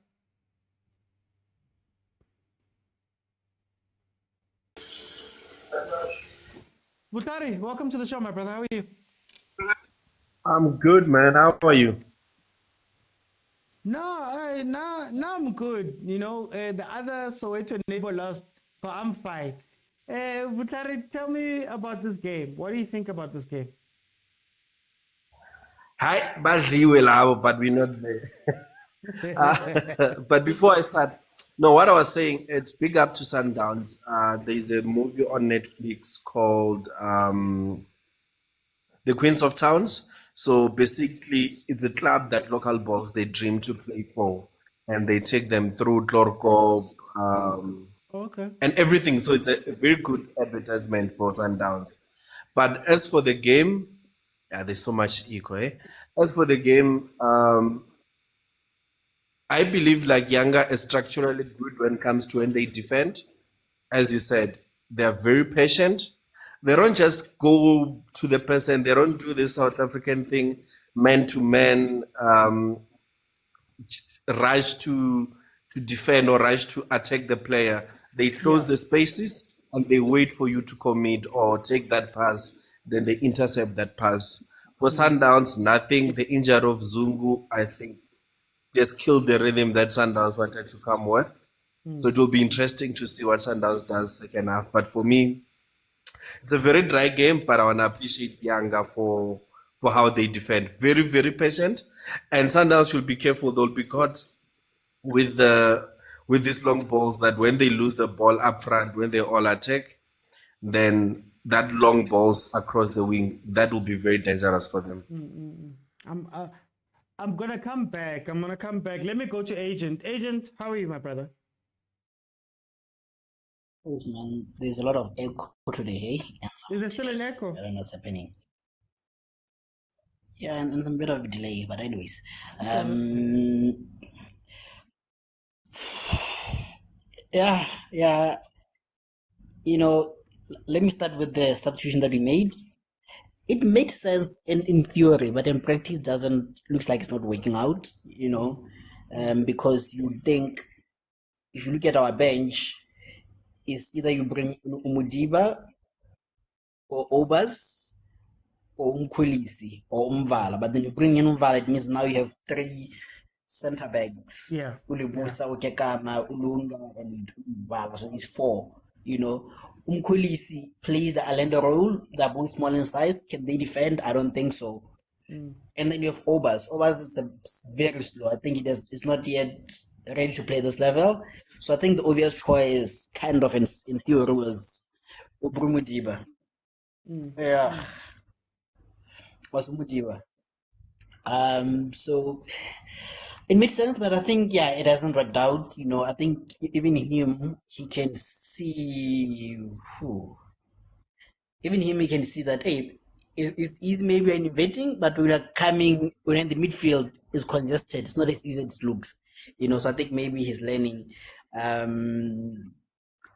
Butari, welcome to the show, my brother. How are you? I'm good, man. How are you? No, now I'm good. You know, the other Soweto neighbor lost, so I'm fine. Butari, tell me about this game. What do you think about this game? Hi, badliwe labo, but we're not there. But before I start, no, what I was saying, it's big up to Sundowns. There's a movie on Netflix called The Queens of Towns. So basically, it's a club that local boys, they dream to play for. And they take them through Tlorko, Okay. and everything. So it's a very good advertisement for Sundowns. But as for the game, yeah, there's so much ego. As for the game, I believe like Yanga is structurally good when it comes to when they defend. As you said, they are very patient. They don't just go to the person. They don't do this South African thing, man to man, rush to defend or rush to attack the player. They close the spaces and they wait for you to commit or take that pass. Then they intercept that pass. For Sundowns, nothing. The injury of Zungu, I think, just killed the rhythm that Sundowns wanted to come with. So it will be interesting to see what Sundowns does second half. But for me, it's a very dry game, but I want to appreciate Yanga for how they defend. Very, very patient. And Sundowns should be careful. They'll be caught with these long balls that when they lose the ball up front, when they all attack, then that long balls across the wing, that will be very dangerous for them. I'm gonna come back. Let me go to Agent. Agent, how are you, my brother? Oh, man, there's a lot of echo today, hey? Is there still an echo? I don't know what's happening. Yeah, and some bit of delay, but anyways. Yeah. You know, let me start with the substitution that we made. It makes sense in theory, but in practice looks like it's not working out, you know, because you think, if you look at our bench, is either you bring Umudiba or Obas or Umkhulisi or Umvala, but then you bring in Umvala, it means now you have 3 center backs. Yeah. Ulibusa, Ukekana, Ulunga, and Umvala, so it's 4, you know. Umkhulisi plays the Allende role. They're both small in size. Can they defend? I don't think so. And then you have Obas. Obas is very slow. I think it's not yet ready to play this level. So I think the obvious choice, kind of in theory, was Umudiba. Yeah, was Umudiba. So it makes sense, but I think it hasn't worked out. You know, I think even him, he can see. Even him, he can see that it's easy maybe innovating, but when the midfield is congested, it's not as easy as it looks. You know, so I think maybe he's learning.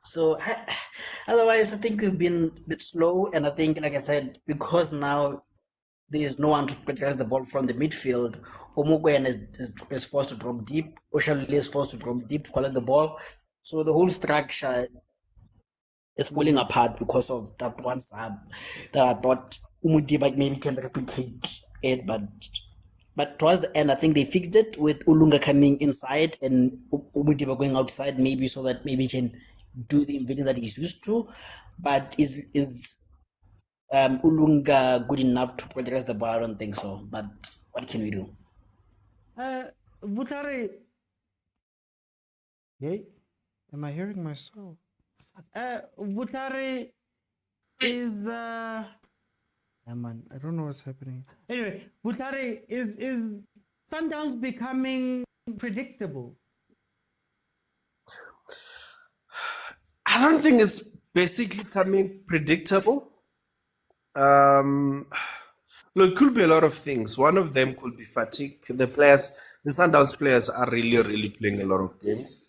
So otherwise, I think we've been a bit slow, and I think, like I said, because now there is no one to protect the ball from the midfield, Mokwena is forced to drop deep, Oshalile is forced to drop deep to collect the ball. So the whole structure is falling apart because of that one sub that I thought Umudiba maybe can replicate it, but towards the end, I think they fixed it with Ulunga coming inside and Umudiba going outside, maybe so that maybe he can do the invading that he's used to. But is Ulunga good enough to progress the ball? I don't think so. But what can we do? Butare. Hey, am I hearing myself? Butare is man, I don't know what's happening. Anyway, Butare, is Sundowns becoming predictable? I don't think it's basically coming predictable. Look, it could be a lot of things. One of them could be fatigue. The Sundowns players are really, really playing a lot of games.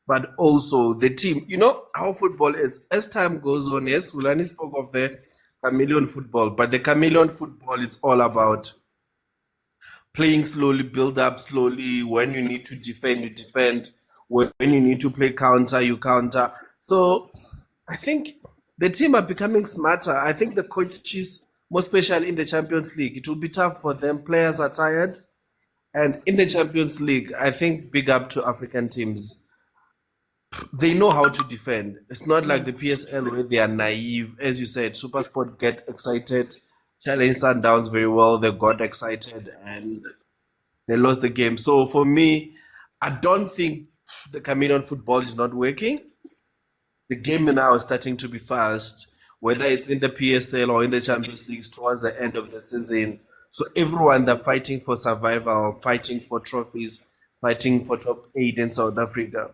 But also the team, you know how football is. As time goes on, yes, Rulani spoke of the chameleon football, but the chameleon football, it's all about playing slowly, build up slowly. When you need to defend, you defend. When you need to play counter, you counter. So I think the team are becoming smarter. I think the coaches, more especially in the Champions League, it will be tough for them. Players are tired. And in the Champions League, I think big up to African teams. They know how to defend. It's not like the PSL where they are naive. As you said, Supersport get excited, challenge Sundowns very well. They got excited and they lost the game. So for me, I don't think the chameleon football is not working. The game now is starting to be fast, whether it's in the PSL or in the Champions League towards the end of the season. So everyone, they're fighting for survival, fighting for trophies, fighting for top 8 in South Africa.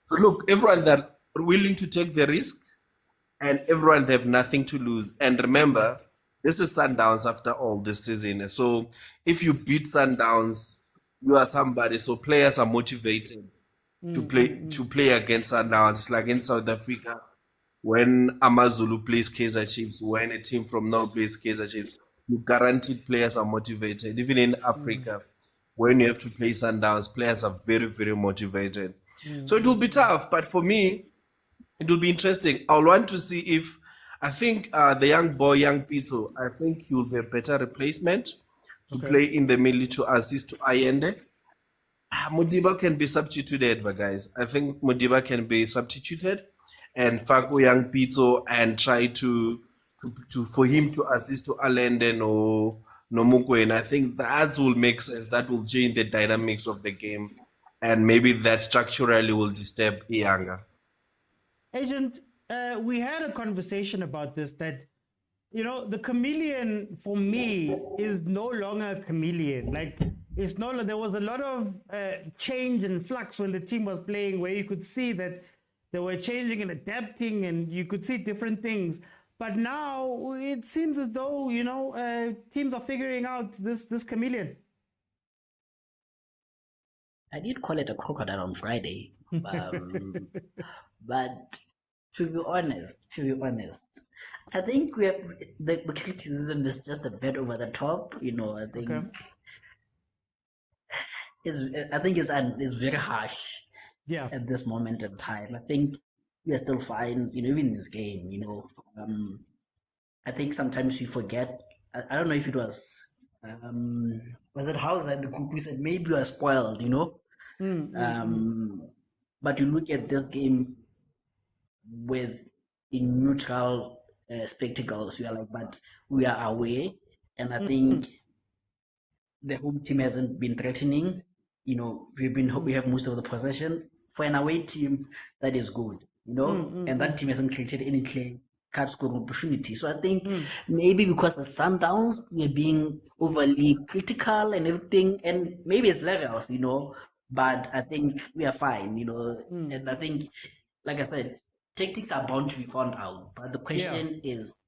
So look, everyone that are willing to take the risk and everyone they have nothing to lose. And remember, this is Sundowns after all this season. So if you beat Sundowns, you are somebody. So players are motivated to play against Sundowns. Like in South Africa, when Amazulu plays Kaizer Chiefs, when a team from now plays Kaizer Chiefs, you guaranteed players are motivated. Even in Africa, when you have to play Sundowns, players are very, very motivated. So it will be tough, but for me, it will be interesting. I'll want to see if I think the young boy, young Pitso, I think he will be a better replacement to play in the middle to assist to Ayende. Modiba can be substituted, but guys, I think Modiba can be substituted and Faku young Pitso and try to for him to assist to Allende no Mokwena. I think that will make sense. That will change the dynamics of the game, and maybe that structurally will disturb Iyanga. Agent, we had a conversation about this, that, you know, the chameleon for me is no longer a chameleon. Like, it's no, there was a lot of change and flux when the team was playing, where you could see that they were changing and adapting, and you could see different things. But now it seems as though, you know, teams are figuring out this chameleon. I did call it a crocodile on Friday, but to be honest, I think we have the criticism is just a bit over the top. You know, I think it's very harsh. Yeah. At this moment in time, I think we are still fine. You know, even in this game, you know, I think sometimes we forget. I don't know if it was it House at the group? We said maybe we are spoiled, you know. But you look at this game with in neutral spectacles, we are like, but we are away, and I think the home team hasn't been threatening. You know, we have most of the possession. For an away team, that is good, you know, and that team hasn't created any clear cut scoring opportunity. So I think maybe because it's Sundowns, we're being overly critical and everything, and maybe it's levels, you know, but I think we are fine, you know, and I think, like I said, tactics are bound to be found out, but the question is,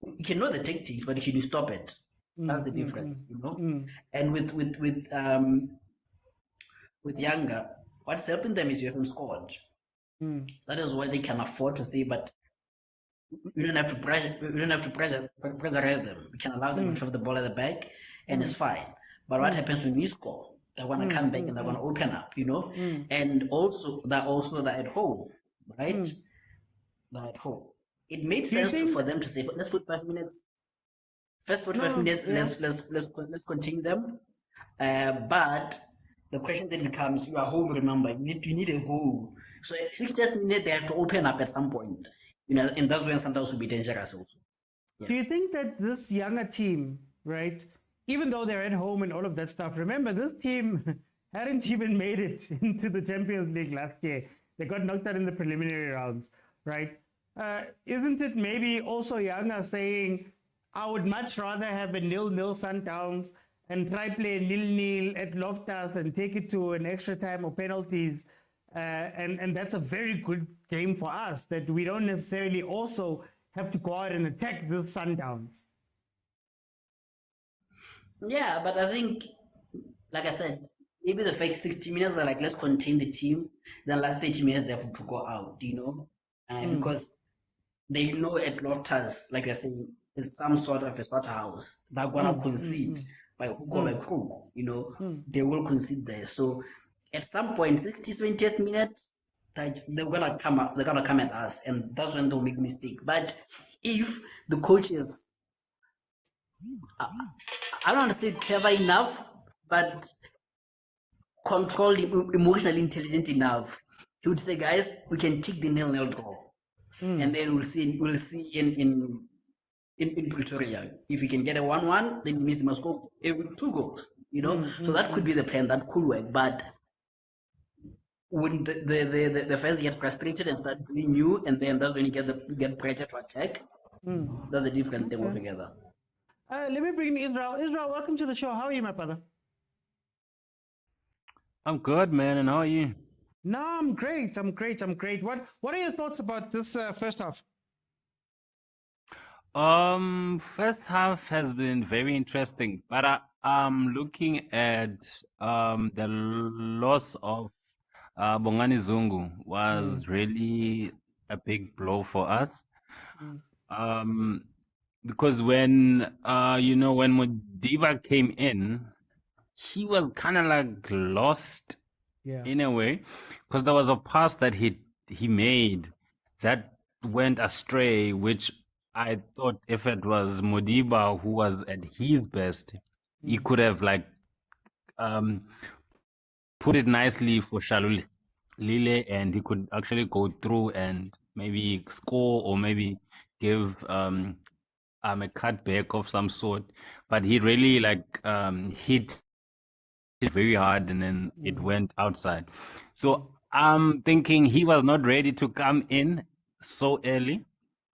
you can know the tactics, but can you stop it? That's the difference, you know. And with Younger, what's helping them is you haven't scored. That is why they can afford to say, but we don't have to pressurize them. We can allow them to have the ball at the back, and it's fine. But what happens when we score? They want to come back and they want to open up, you know. And also they're at home, right? They're at home. It made sense for them to say, let's put 5 minutes. First 45 minutes, let's continue them. But the question then becomes, you are home, remember, you need a goal. So at 60th minute, they have to open up at some point. You know, and that's when Sundowns will be dangerous also. Yeah. Do you think that this younger team, right, even though they're at home and all of that stuff, remember, this team hadn't even made it into the Champions League last year. They got knocked out in the preliminary rounds, right? Isn't it maybe also Younger saying, I would much rather have a 0-0 Sundowns and try play a 0-0 at Loftus and take it to an extra time or penalties. And that's a very good game for us, that we don't necessarily also have to go out and attack the Sundowns. Yeah, but I think, like I said, maybe the first 60 minutes are like, let's contain the team. Then last 30 minutes, they have to go out, you know? Because they know at Loftus, like I said, it's some sort of a slaughterhouse. They're going to concede by hook or by crook, you know? They will concede there. So at some point, 60th, 70th minute, they're gonna come at us, and that's when they'll make mistake. But if the coach is, I don't want to say clever enough, but controlled, emotionally intelligent enough, he would say, guys, we can take the 0-0 draw, and then we'll see in Pretoria, if we can get a 1-1, then we must go every 2 goals, you know. So that could be the plan, that could work, but when the fans get frustrated and start doing you, and then that's when you get pressure to attack. That's a different thing altogether. Let me bring in Israel. Israel, welcome to the show. How are you, my brother? I'm good, man. And how are you? No, I'm great. What are your thoughts about this first half? First half has been very interesting, but I'm looking at the loss of Bongani Zungu was really a big blow for us. Um, because when when Modiba came in, he was kind of like lost Yeah. in a way, because there was a pass that he made that went astray, which I thought if it was Modiba who was at his best, he could have like um put it nicely for Shalul Lile, and he could actually go through and maybe score or maybe give a cutback of some sort. But he really like hit it very hard and then it went outside. So I'm thinking he was not ready to come in so early.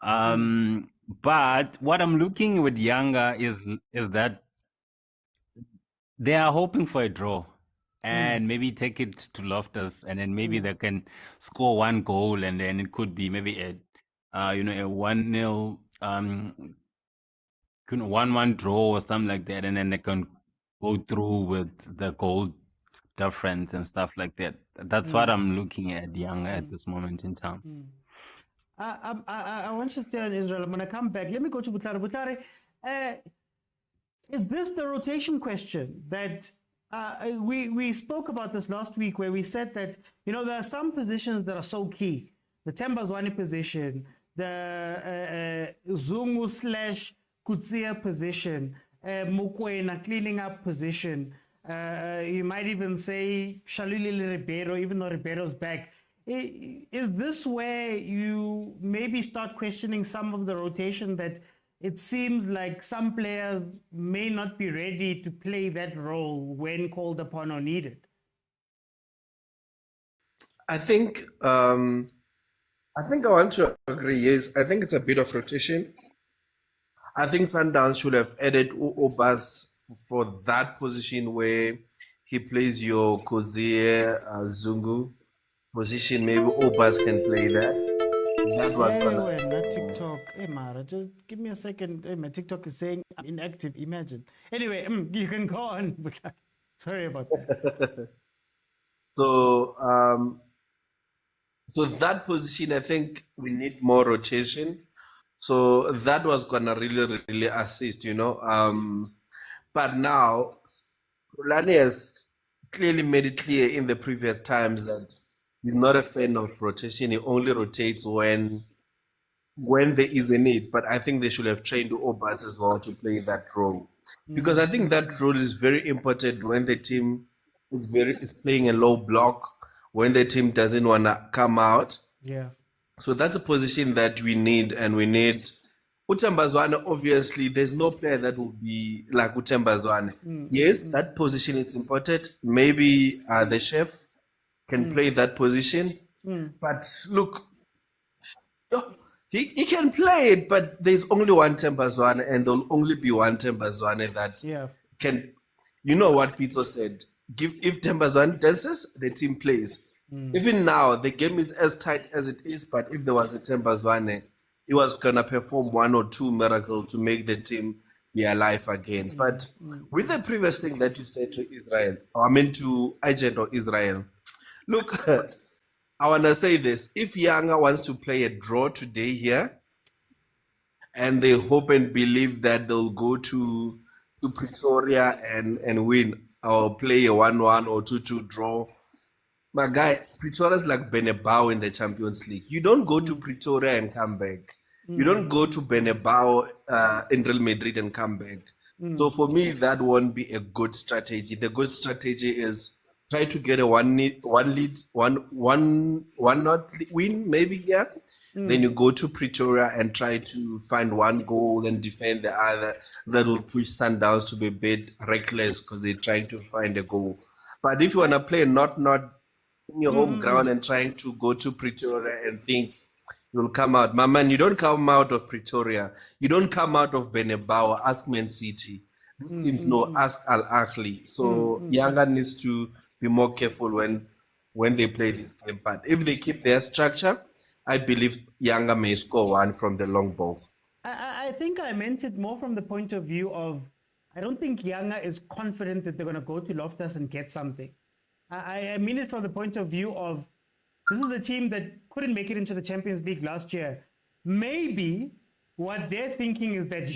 But what I'm looking with Younger is that they are hoping for a draw and maybe take it to Loftus, and then maybe they can score one goal, and then it could be maybe a a 1-0 1-1 draw or something like that, and then they can go through with the goal difference and stuff like that. That's what I'm looking at Younger at this moment in time. I want to stay on Israel. I'm going to come back. Let me go to Butlare. Butlare, is this the rotation question that we spoke about this last week, where we said that, there are some positions that are so key. The Tembazwane position, the Zungu / Kutsia position, Mokwena cleaning up position. You might even say Shalulile Ribeiro, even though Ribeiro's back. Is this where you maybe start questioning some of the rotation, that it seems like some players may not be ready to play that role when called upon or needed? I think I want to agree. Yes, I think it's a bit of rotation. I think Sundowns should have added Obas for that position where he plays your Kozie Zungu position. Maybe Obas can play that. That was Not TikTok. Hey, Mara, just give me a second. Hey, my TikTok is saying I'm inactive. Imagine. Anyway, you can go on. Sorry about that. So that position, I think we need more rotation. So that was gonna really assist, But now Rulani has clearly made it clear in the previous times that he's not a fan of rotation. He only rotates when there is a need. But I think they should have trained Obas as well to play that role, because I think that role is very important when the team is playing a low block, when the team doesn't want to come out. Yeah. So that's a position that we need, and we need Utembazwane. Obviously, there's no player that will be like Utembazwane. Yes, that position is important. Maybe the chef can play that position. But look, he can play it, but there's only one Tembazwane, and there'll only be one Tembazwane that can. You know what Pitso said? If Tembazwane dances, the team plays. Even now, the game is as tight as it is, but if there was a Tembazwane, he was going to perform one or two miracles to make the team be alive again. But with the previous thing that you said to Israel, to Agent or Israel, look, I want to say this. If Younger wants to play a draw today here, and they hope and believe that they'll go to Pretoria and win, or play a 1-1 or 2-2 draw, my guy, Pretoria is like Benebao in the Champions League. You don't go to Pretoria and come back. You don't go to Benebao in Real Madrid and come back. So for me, that won't be a good strategy. The good strategy is try to get a one not win, maybe, yeah. Then you go to Pretoria and try to find one goal and defend the other. That will push Sundowns to be a bit reckless because they're trying to find a goal. But if you want to play not in your home ground and trying to go to Pretoria and think you'll come out, my man, you don't come out of Pretoria. You don't come out of Benebao. Ask Man City. These teams know. Ask Al Ahly. So Younger needs to be more careful when they play this game. But if they keep their structure, I believe Younger may score one from the long balls. I think I meant it more from the point of view of, I don't think Yanga is confident that they're going to go to Loftus and get something. I mean it from the point of view of, this is the team that couldn't make it into the Champions League last year. Maybe what they're thinking is that,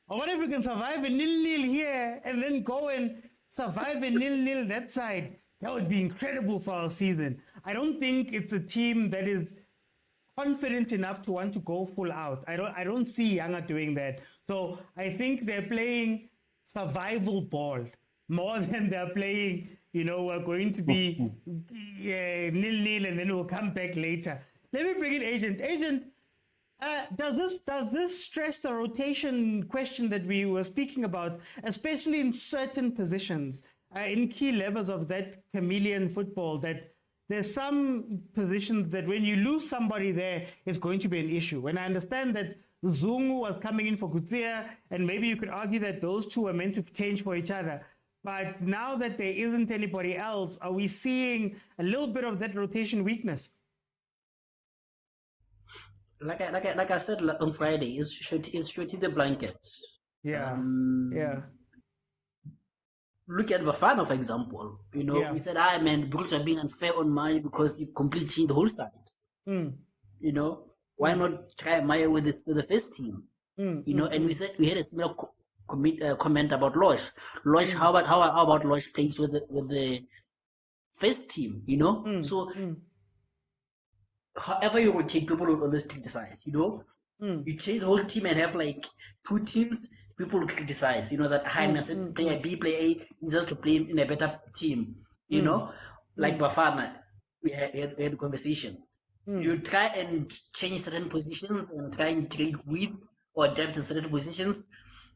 what if we can survive a 0-0 here and then go and survive a 0-0 that side? That would be incredible for our season. I don't think it's a team that is confident enough to want to go full out. I don't see Yanga doing that. So I think they're playing survival ball more than they're playing, we're going to be 0-0 and then we'll come back later. Let me bring in Agent. Agent, does this stress the rotation question that we were speaking about, especially in certain positions, in key levels of that chameleon football, that there's some positions that when you lose somebody there, it's going to be an issue. And I understand that Zungu was coming in for Kutsia, and maybe you could argue that those two are meant to change for each other. But now that there isn't anybody else, are we seeing a little bit of that rotation weakness? Like I said on Friday, it's shooting the blanket. Yeah. Look at Bafana, for example. We said, man, Bruce are being unfair on Maya because you completely the whole side. Why not try Maya with the first team? And we said we had a similar comment about Losh. Losh, how about Losh plays with the first team? So however you rotate, people will always criticize. You change the whole team and have like two teams. People will criticize, that player B, player A deserves to play in a better team, like Bafana, we had a conversation. You try and change certain positions and try and create width or depth in certain positions,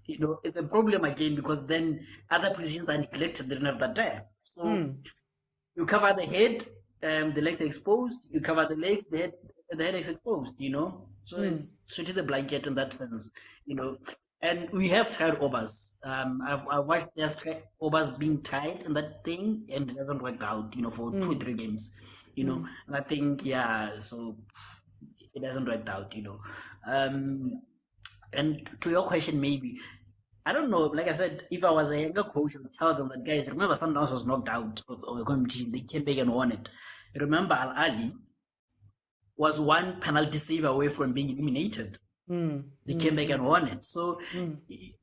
it's a problem again because then other positions are neglected, they don't have that depth. So you cover the head, the legs are exposed, you cover the legs, the head is exposed, So it's shooting the blanket in that sense, And we have tried Obas. I've watched Obas being tried in that thing, and it hasn't worked out, for 2-3 games, And I think, so it hasn't worked out, And to your question, maybe, I don't know, like I said, if I was a younger coach, I would tell them that, guys, remember Sundowns was knocked out of the competition. They came back and won it. Remember, Ahly was one penalty save away from being eliminated. They came back and won it. So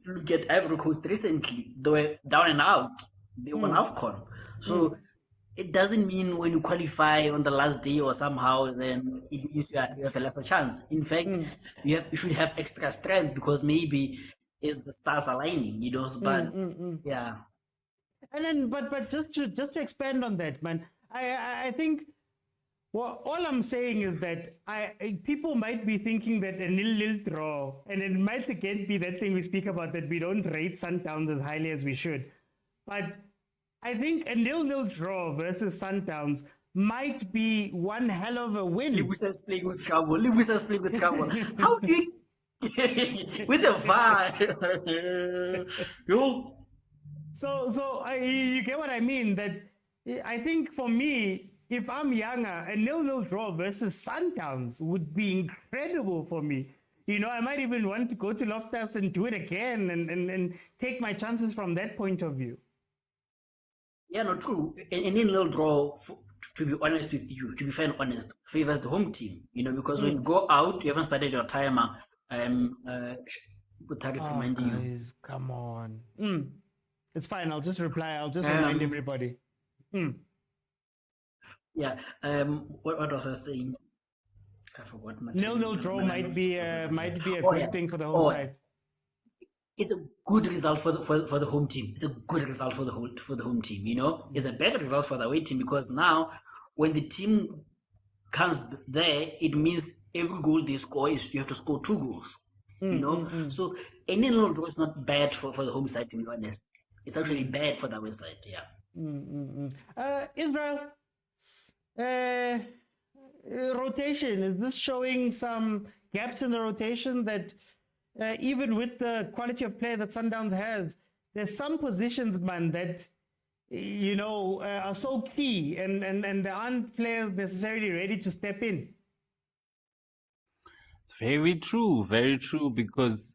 look at Ivory Coast recently, they were down and out. They won AFCON. So it doesn't mean when you qualify on the last day or somehow then it means you have a lesser chance. In fact, you should have extra strength because maybe it's the stars aligning, But yeah. And then, but just to expand on that, man, I think. Well, all I'm saying is that people might be thinking that a 0-0 draw, and it might again be that thing we speak about that we don't rate Sundowns as highly as we should. But I think a 0-0 draw versus Sundowns might be one hell of a win. Libusa's playing with trouble. How do you with the VAR? So you get what I mean? That I think for me, if I'm younger, a 0-0 draw versus Sundowns would be incredible for me. I might even want to go to Loftus and do it again and take my chances from that point of view. Yeah, no, true. A 0-0 draw, to be honest with you, to be fair and honest, favors the home team. Because when you go out, you haven't started your timer. Reminding you. Come on. It's fine. I'll just reply. I'll just remind everybody. Yeah. What was I saying? I forgot. 0-0 draw might be a good thing for the home side. It's a good result for the home team. It's a good result for the home team. It's a better result for the away team because now when the team comes there, it means every goal they score is you have to score 2 goals. So any 0-0 draw is not bad for the home side. To be honest, it's actually bad for the away side. Yeah. Israel. Rotation, is this showing some gaps in the rotation that even with the quality of player that Sundowns has, there's some positions, man, that are so key and there aren't players necessarily ready to step in? very true, because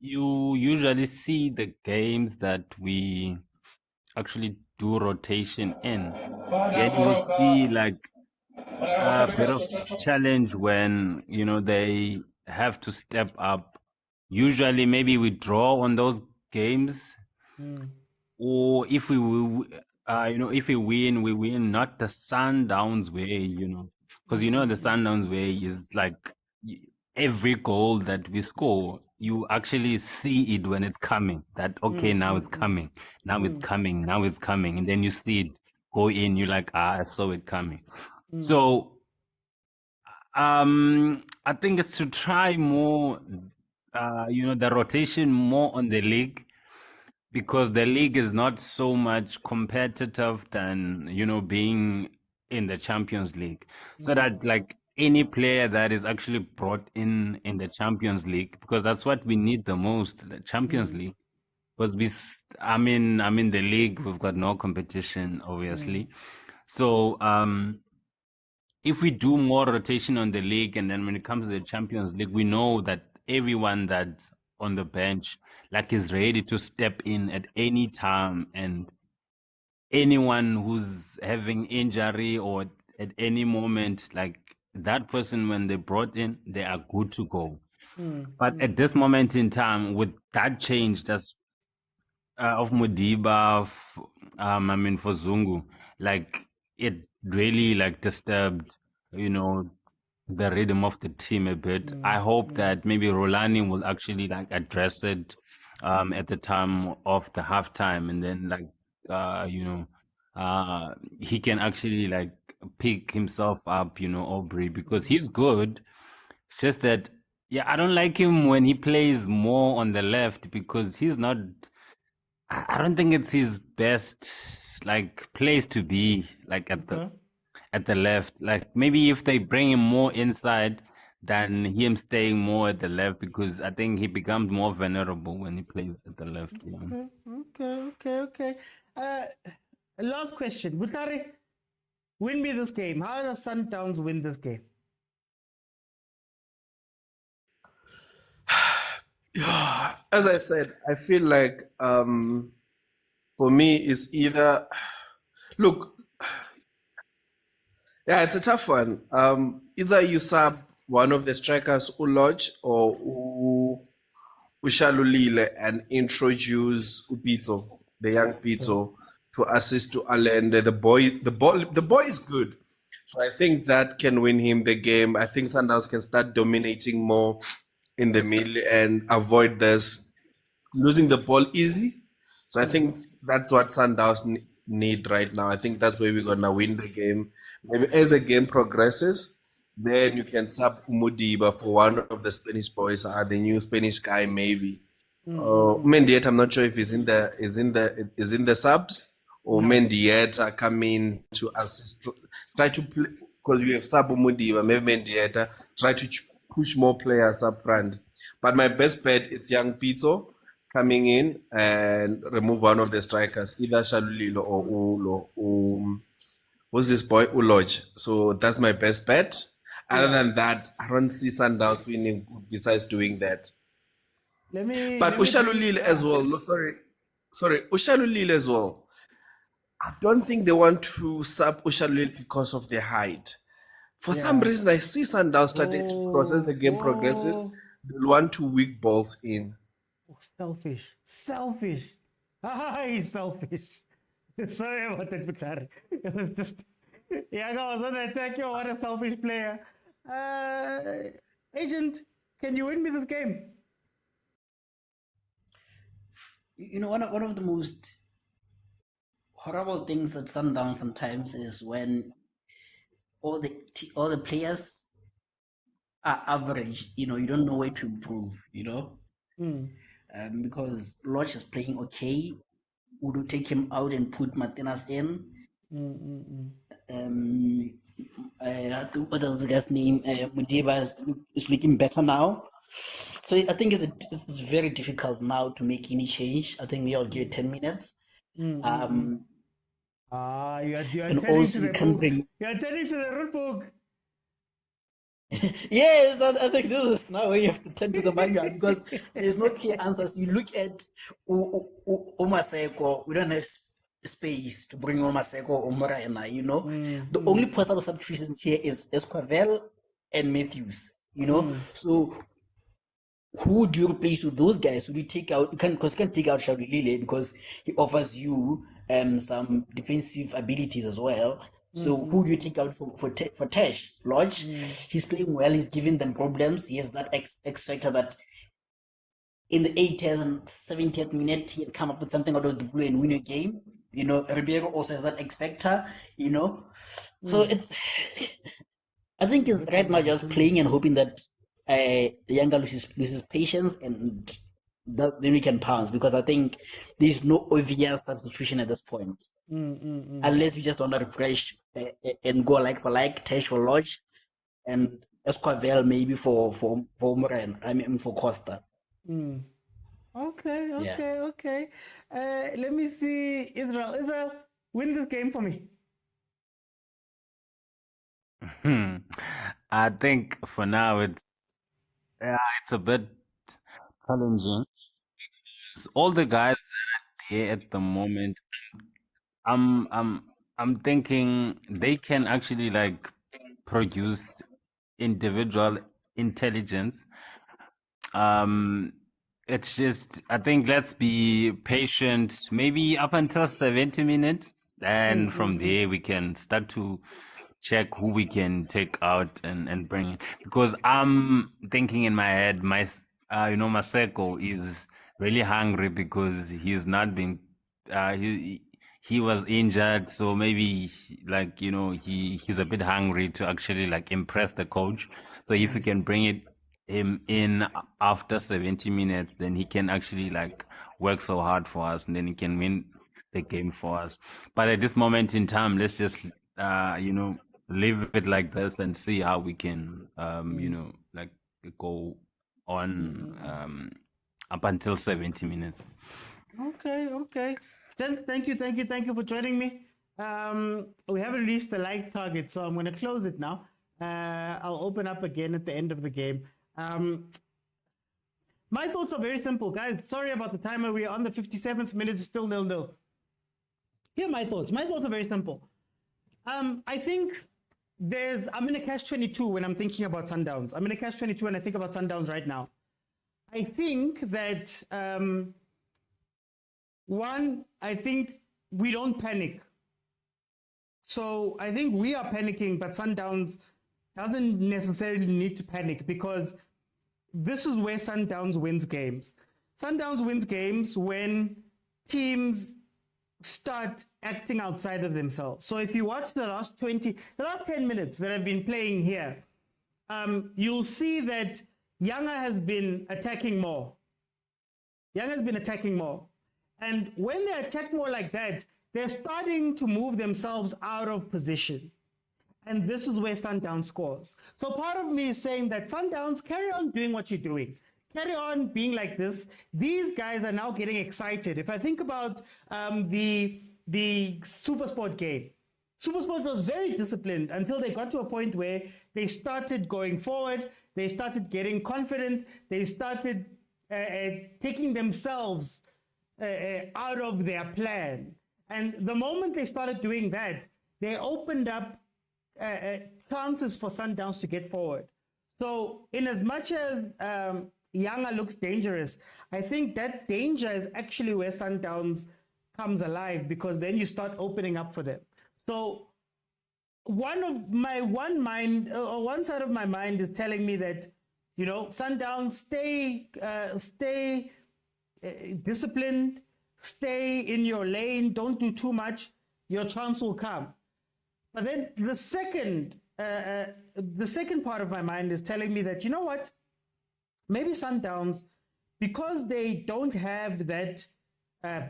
you usually see the games that we actually do rotation in. Then you'll see like a bit of challenge when, they have to step up. Usually, maybe we draw on those games, or if if we win not the Sundowns way, because the Sundowns way is like every goal that we score, you actually see it when it's coming. That okay, now it's coming, now it's coming, now it's coming, and then you see it go in. You're like, I saw it coming. So I think it's to try more, the rotation more on the league, because the league is not so much competitive than being in the Champions League. So that like any player that is actually brought in the Champions League, because that's what we need the most, the Champions League. Because I'm in the league, we've got no competition, obviously. So if we do more rotation on the league, and then when it comes to the Champions League, we know that everyone that's on the bench like is ready to step in at any time, and anyone who's having injury or at any moment, like that person, when they brought in, they are good to go. But at this moment in time, with that change that's of Modiba, for Zungu, like it really like disturbed, the rhythm of the team a bit. I hope that maybe Rulani will actually like address it at the time of the halftime, and then like he can actually like pick himself up, Aubrey, because he's good. It's just that, yeah, I don't like him when he plays more on the left, because he's not. I don't think it's his best like place to be, like at the left. Like maybe if they bring him more inside than him staying more at the left, because I think he becomes more vulnerable when he plays at the left. Yeah. Okay. Last question. Butari, win me this game. How does Sundowns win this game? As I said, I feel like for me it's either look, yeah, it's a tough one. Either you sub one of the strikers, Ulodge or Ushalulile, and introduce Upito, the young Pito, to assist to Allende. The boy is good. So I think that can win him the game. I think Sundowns can start dominating more in the middle and avoid this losing the ball easy. So I think that's what Sundowns need right now. I think that's where we're gonna win the game. Maybe as the game progresses, then you can sub Umudiba for one of the Spanish boys, the new Spanish guy maybe. Mendieta, I'm not sure if he's in the subs, or Mendieta coming to assist. Try to play, because you have sub Umudiba, maybe Mendieta try to push more players up front. But my best bet, it's young Pitso coming in and remove one of the strikers, either Shalulilo or Ulo. What's this boy? Uloj. So that's my best bet. Other than that, I don't see Sundowns winning besides doing that. But Ushalulile as well. No, sorry. Ushalulile as well. I don't think they want to sub Ushalulile because of their height. For some reason, I see Sundowns starting to cross as the game progresses. They'll want to weak balls in. Selfish. He's selfish. Sorry about that, Butari. It was just, I was on the attack. What a selfish player. Agent, can you win me this game? One of the most horrible things at Sundown sometimes is when all the players are average. You don't know where to improve. Because Lodge is playing okay. Would you take him out and put Martinez in? What else the guy's name? Mudiba is looking better now. So I think it's very difficult now to make any change. I think I'll give it 10 minutes. You're And turning also to you the can book. bring You're turning to the rule book. Yes, I think this is now where you have to turn to the manga because there's no clear answers. You look at Umaseko, we don't have space to bring Umaseko or Morena, you know. The only possible substitutions here is Esquivel and Matthews, you know. So who do you replace with those guys? Would you take out? Because you can take out Shaudi Lile because he offers you some defensive abilities as well. So who do you take out for Tesh? Lodge, he's playing well. He's giving them problems. He has that X factor that in the 80th and 70th minute he had come up with something out of the blue and win a game. You know, Ribeiro also has that X factor. You know, so it's. I think it's right now just playing and hoping that Younger loses patience and then we can pounce because I think there's no obvious substitution at this point. Unless we just want to refresh and go like for like, Tesh for Lodge and Esquivel maybe for Moran, I mean for Costa. Okay. Let me see. Israel, win this game for me. I think for now it's a bit challenging. All the guys that are there at the moment, I'm thinking they can actually like produce individual intelligence. It's just I think let's be patient, maybe up until 70 minutes, and from there we can start to check who we can take out and bring in. Because I'm thinking in my head, Maseko is really hungry because he's not been he was injured, so maybe he's a bit hungry to actually like impress the coach. So if we can bring him in after 70 minutes, then he can actually like work so hard for us, and then he can win the game for us. But at this moment in time, let's just leave it like this and see how we can like go on up until 70 minutes. Okay. Gents, thank you for joining me. We haven't reached the like target, so I'm going to close it now. I'll open up again at the end of the game. My thoughts are very simple, guys. Sorry about the timer. We are on the 57th minute, still 0-0. Here are my thoughts. My thoughts are very simple. I think I'm in a catch-22 when I'm thinking about Sundowns. I'm in a catch-22 when I think about Sundowns right now. I think that, I think we don't panic. So I think we are panicking, but Sundowns doesn't necessarily need to panic because this is where Sundowns wins games. Sundowns wins games when teams start acting outside of themselves. So if you watch the last 10 minutes that I've been playing here, you'll see that Younger has been attacking more. And when they attack more like that, they're starting to move themselves out of position. And this is where Sundowns scores. So part of me is saying that Sundowns, carry on doing what you're doing. Carry on being like this. These guys are now getting excited. If I think about the Supersport game, Supersport was very disciplined until they got to a point where they started going forward. They started getting confident. They started taking themselves out of their plan. And the moment they started doing that, they opened up chances for Sundowns to get forward. So in as much as Younger looks dangerous, I think that danger is actually where Sundowns comes alive because then you start opening up for them. So one side of my mind is telling me that, Sundowns stay disciplined, stay in your lane, don't do too much, your chance will come. But then the second part of my mind is telling me that, you know what, maybe Sundowns, because they don't have that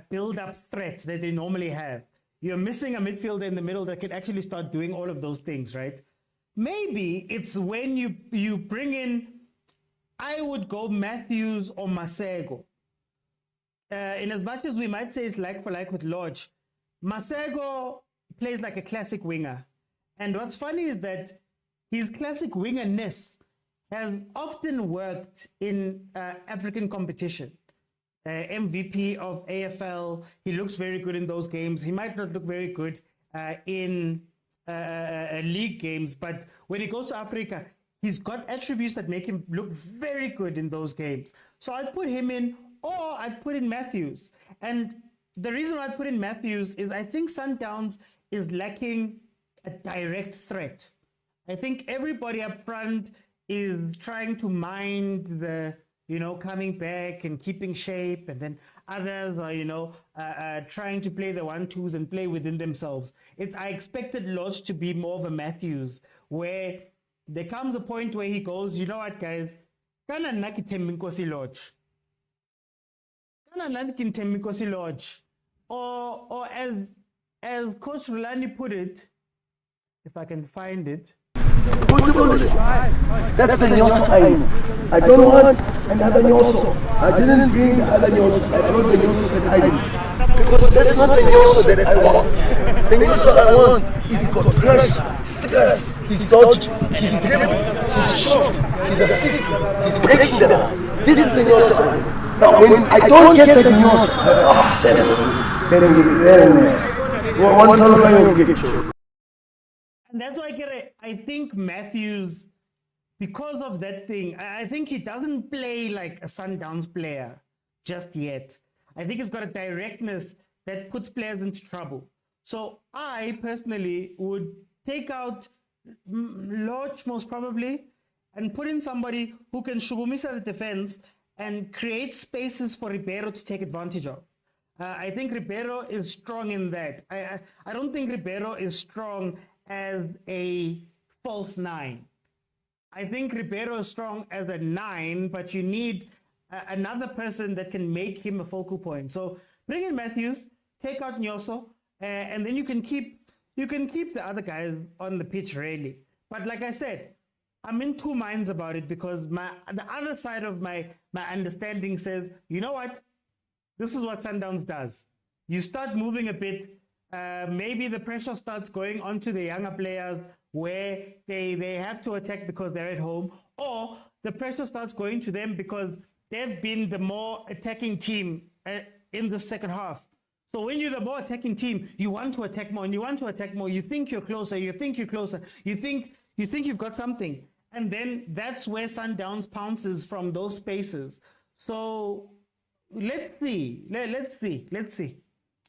build-up threat that they normally have, you're missing a midfielder in the middle that can actually start doing all of those things, right? Maybe it's when you bring in, I would go Matthews or Masego. In as much as we might say it's like for like with Lodge, Masego plays like a classic winger. And what's funny is that his classic wingerness has often worked in African competition. MVP of AFL, he looks very good in those games. He might not look very good in league games, but when he goes to Africa, he's got attributes that make him look very good in those games. So I'd put him in, or I'd put in Matthews. And the reason why I'd put in Matthews is I think Sundowns is lacking a direct threat. I think everybody up front is trying to mind the, coming back and keeping shape, and then others are, trying to play the 1-2s and play within themselves. I expected Lodge to be more of a Matthews, where there comes a point where he goes, you know what, guys, kana nakitemminkosi Lodge. Kana nakitemminkosi Lodge. Or as Coach Rulani put it, if I can find it. That's the Nyoso I don't want another Nyoso. I didn't bring the other Nyosos. I brought the Nyosos that I need. Because that's not the Nyoso that I want. The Nyoso I want is got pressure, stress, he's dodgy, he's dribbling, he's short, he's assist, he's breaking them. This is the Nyoso I want. Now when I don't get the Nyoso, then one time will get you. And that's why I think Matthews, because of that thing, I think he doesn't play like a Sundowns player just yet. I think he's got a directness that puts players into trouble. So I personally would take out Lodge most probably and put in somebody who can shugumisa the defense and create spaces for Ribeiro to take advantage of. I think Ribeiro is strong in that. I don't think Ribeiro is strong as a false 9. I think Ribeiro is strong as a 9, but you need another person that can make him a focal point. So bring in Matthews, take out Nyoso, and then you can keep the other guys on the pitch really. But like I said, I'm in two minds about it, because the other side of my understanding says, you know what? This is what Sundowns does. You start moving a bit. Maybe the pressure starts going onto the younger players where they have to attack because they're at home, or the pressure starts going to them because they've been the more attacking team in the second half. So when you're the more attacking team, you want to attack more, and you want to attack more. You think you're closer. You think you're closer. You think you've got something, and then that's where Sundowns pounces from those spaces. So let's see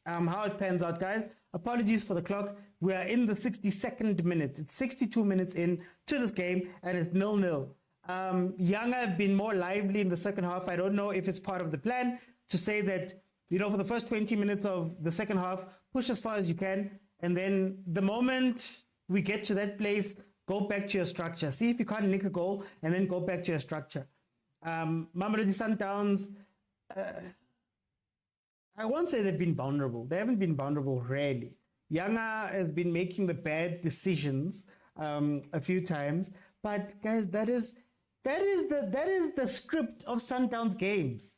how it pans out, guys. Apologies for the clock. We are in the 62nd minute. It's 62 minutes in to this game, and it's 0-0. Yanga have been more lively in the second half. I don't know if it's part of the plan to say that, for the first 20 minutes of the second half, push as far as you can, and then the moment we get to that place, go back to your structure. See if you can't nick a goal, and then go back to your structure. Mamelodi Sundowns, I won't say they've been vulnerable. They haven't been vulnerable, really. Yanga has been making the bad decisions a few times, but guys, that is the script of Sundowns games.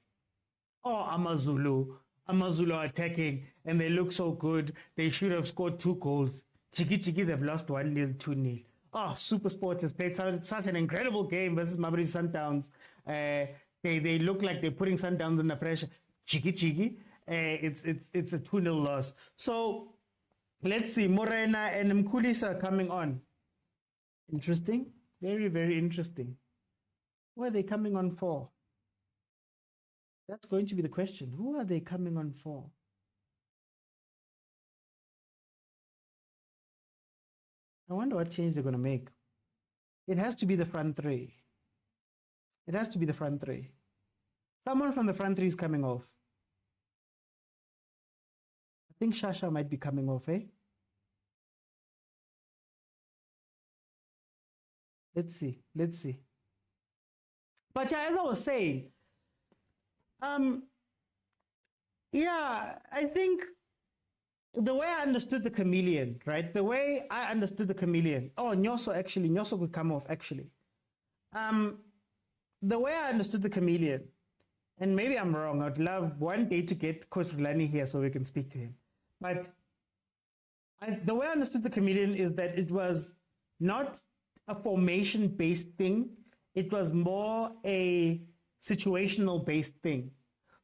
Oh, Amazulu are attacking, and they look so good. They should have scored 2 goals. Chiki, they've lost 1-0, 2-0. Oh, SuperSport has played such an incredible game versus Mamelodi Sundowns. They look like they're putting Sundowns under pressure. Chiki. It's a 2-0 loss. So let's see. Morena and Mkulisa are coming on. Interesting. Very, very interesting. What are they coming on for? That's going to be the question. Who are they coming on for? I wonder what change they're going to make. It has to be the front three. Someone from the front three is coming off. I think Shasha might be coming off, eh? Let's see. But yeah, as I was saying, I think the way I understood the chameleon, right? The way I understood the chameleon. Oh, Nyoso could come off, actually. The way I understood the chameleon, and maybe I'm wrong, I'd love one day to get Coach Rulani here so we can speak to him. But the way I understood the chameleon is that it was not a formation-based thing. It was more a situational-based thing.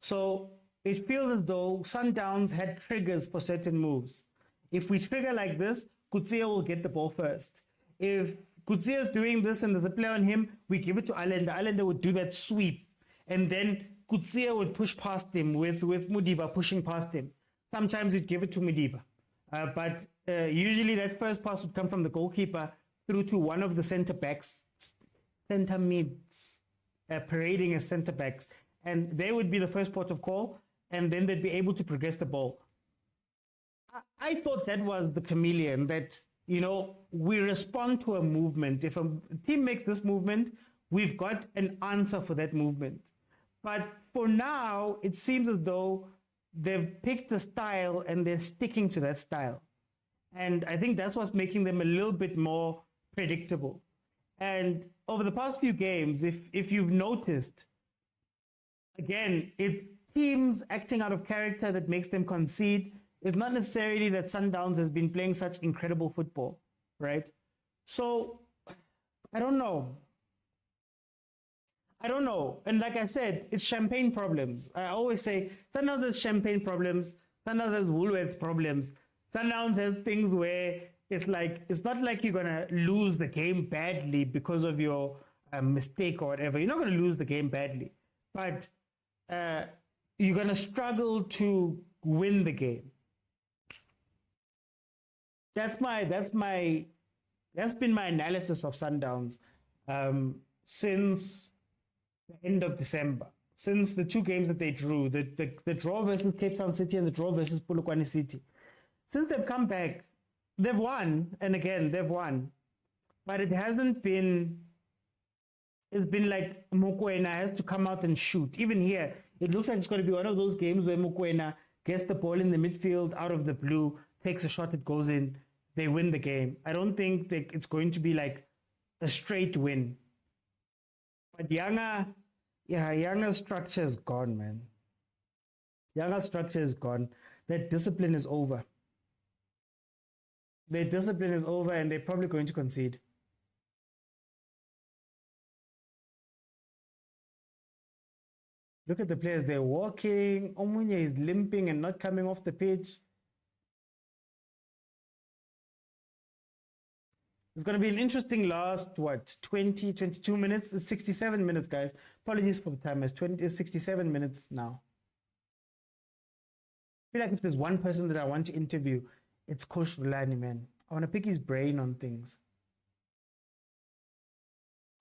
So it feels as though Sundowns had triggers for certain moves. If we trigger like this, Kutsia will get the ball first. If Kutsia is doing this and there's a play on him, we give it to Allende. Allende would do that sweep. And then Kutsia would push past him with Mudiba pushing past him. Sometimes we'd give it to Mudiba. But usually that first pass would come from the goalkeeper through to one of the center backs, center mids, parading as center backs. And they would be the first port of call, and then they'd be able to progress the ball. I thought that was the chameleon, that, you know, we respond to a movement. If a team makes this movement, we've got an answer for that movement. But for now, it seems as though they've picked a style and they're sticking to that style. And I think that's what's making them a little bit more predictable. And over the past few games, if you've noticed, again, it's teams acting out of character that makes them concede. It's not necessarily that Sundowns has been playing such incredible football, right? So, I don't know. And like I said, it's champagne problems. I always say, Sundowns has champagne problems. Sundowns has Woolworths problems. Sundowns has things where it's like, it's not like you're going to lose the game badly because of your mistake or whatever. You're not going to lose the game badly. But you're going to struggle to win the game. That's been my analysis of Sundowns since the end of December, since the two games that they drew, the draw versus Cape Town City and the draw versus Polokwane City. Since they've come back, they've won, and again, they've won. But it hasn't been, it's been like Mokwena has to come out and shoot. Even here, it looks like it's going to be one of those games where Mokwena gets the ball in the midfield out of the blue, takes a shot, it goes in, they win the game. I don't think that it's going to be like a straight win. But Yanga structure is gone, man. Yanga structure is gone. Their discipline is over. Their discipline is over, and they're probably going to concede. Look at the players. They're walking. Omunye is limping and not coming off the pitch. It's going to be an interesting last, 20, 22 minutes? It's 67 minutes, guys. Apologies for the time. It's 67 minutes now. I feel like if there's one person that I want to interview, it's Coach Rulani, man. I want to pick his brain on things.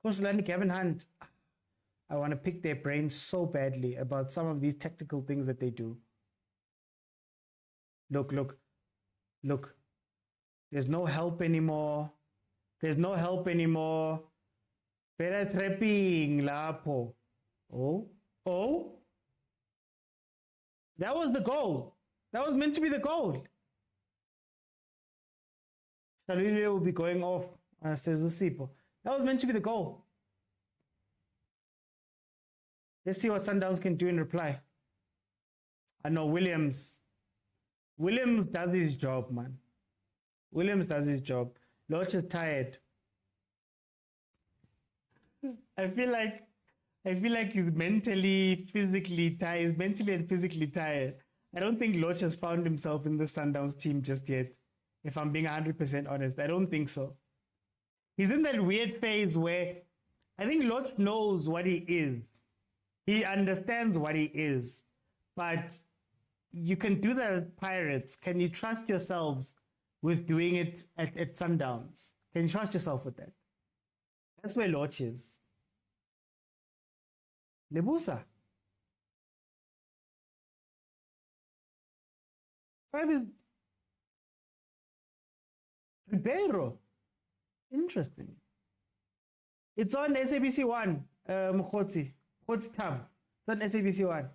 Coach Rulani, Gavin Hunt. I want to pick their brains so badly about some of these tactical things that they do. Look. There's no help anymore. Better trapping, lapo. Oh. That was the goal. That was meant to be the goal. Shalile will be going off, says Usipo. That was meant to be the goal. Let's see what Sundowns can do in reply. I know Williams does his job, man. Williams does his job. Loch is tired. I feel like he's mentally, physically tired. He's mentally and physically tired. I don't think Loch has found himself in the Sundowns team just yet. If I'm being 100% honest, I don't think so. He's in that weird phase where I think Loch knows what he is. He understands what he is. But you can do that at Pirates. Can you trust yourselves with doing it at Sundowns? Can you trust yourself with that? That's where Loch is. Lebusa. 5 is Ribeiro. Interesting. It's on SABC 1, Mkhotsi. What's tab? It's on SABC 1.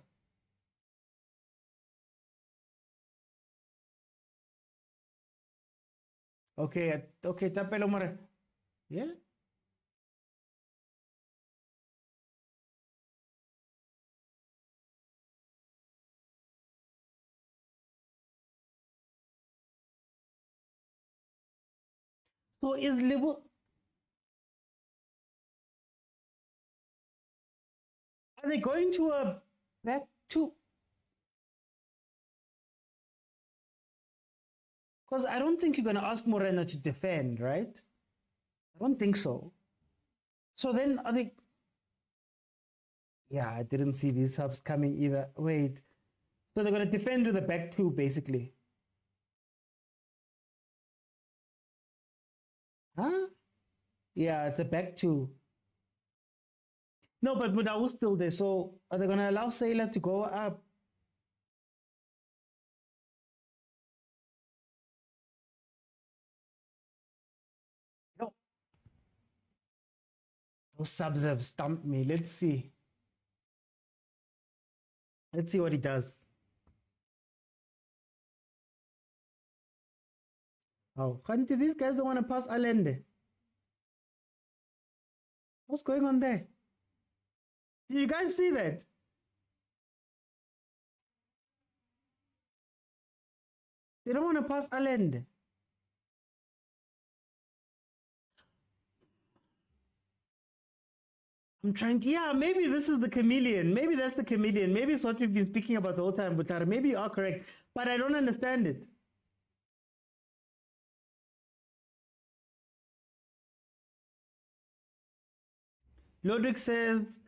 Okay, tapelo more. Yeah. So is Lebu Are they going to a back to? Because I don't think you're going to ask Morena to defend, right? I don't think so. So then are they... Yeah, I didn't see these subs coming either. Wait. So they're going to defend with a back two, basically. Huh? Yeah, it's a back two. No, but Mudawu still there. So are they going to allow Sailor to go up? No. Those subs have stumped me. Let's see. Let's see what he does. Oh, Khanti, these guys don't want to pass Allende. What's going on there? Did you guys see that? They don't want to pass Allende. I'm trying to, yeah, maybe this is the chameleon. Maybe that's the chameleon. Maybe it's what we've been speaking about the whole time, Butara. Maybe you are correct, but I don't understand it. Lodrick says,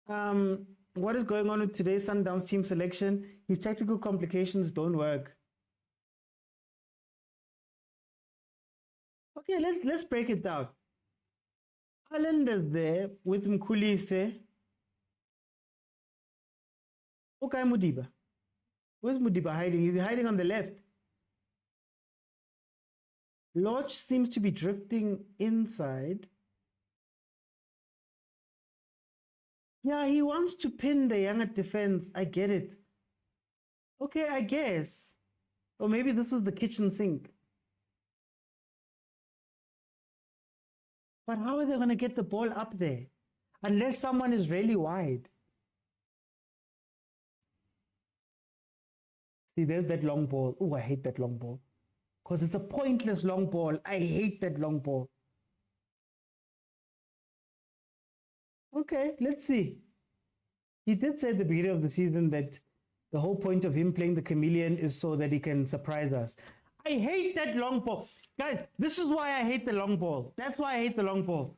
what is going on with today's Sundowns team selection? His tactical complications don't work. Okay, let's break it down. Islanders there with Mkhulise. Okay, Mudiba. Where's Mudiba hiding? Is he hiding on the left? Lodge seems to be drifting inside. Yeah, he wants to pin the young at defense. I get it. Okay, I guess. Or maybe this is the kitchen sink. But how are they going to get the ball up there? Unless someone is really wide. See, there's that long ball. Oh, I hate that long ball. Because it's a pointless long ball. I hate that long ball. Okay, let's see. He did say at the beginning of the season that the whole point of him playing the chameleon is so that he can surprise us. I hate that long ball. Guys, this is why I hate the long ball. That's why I hate the long ball.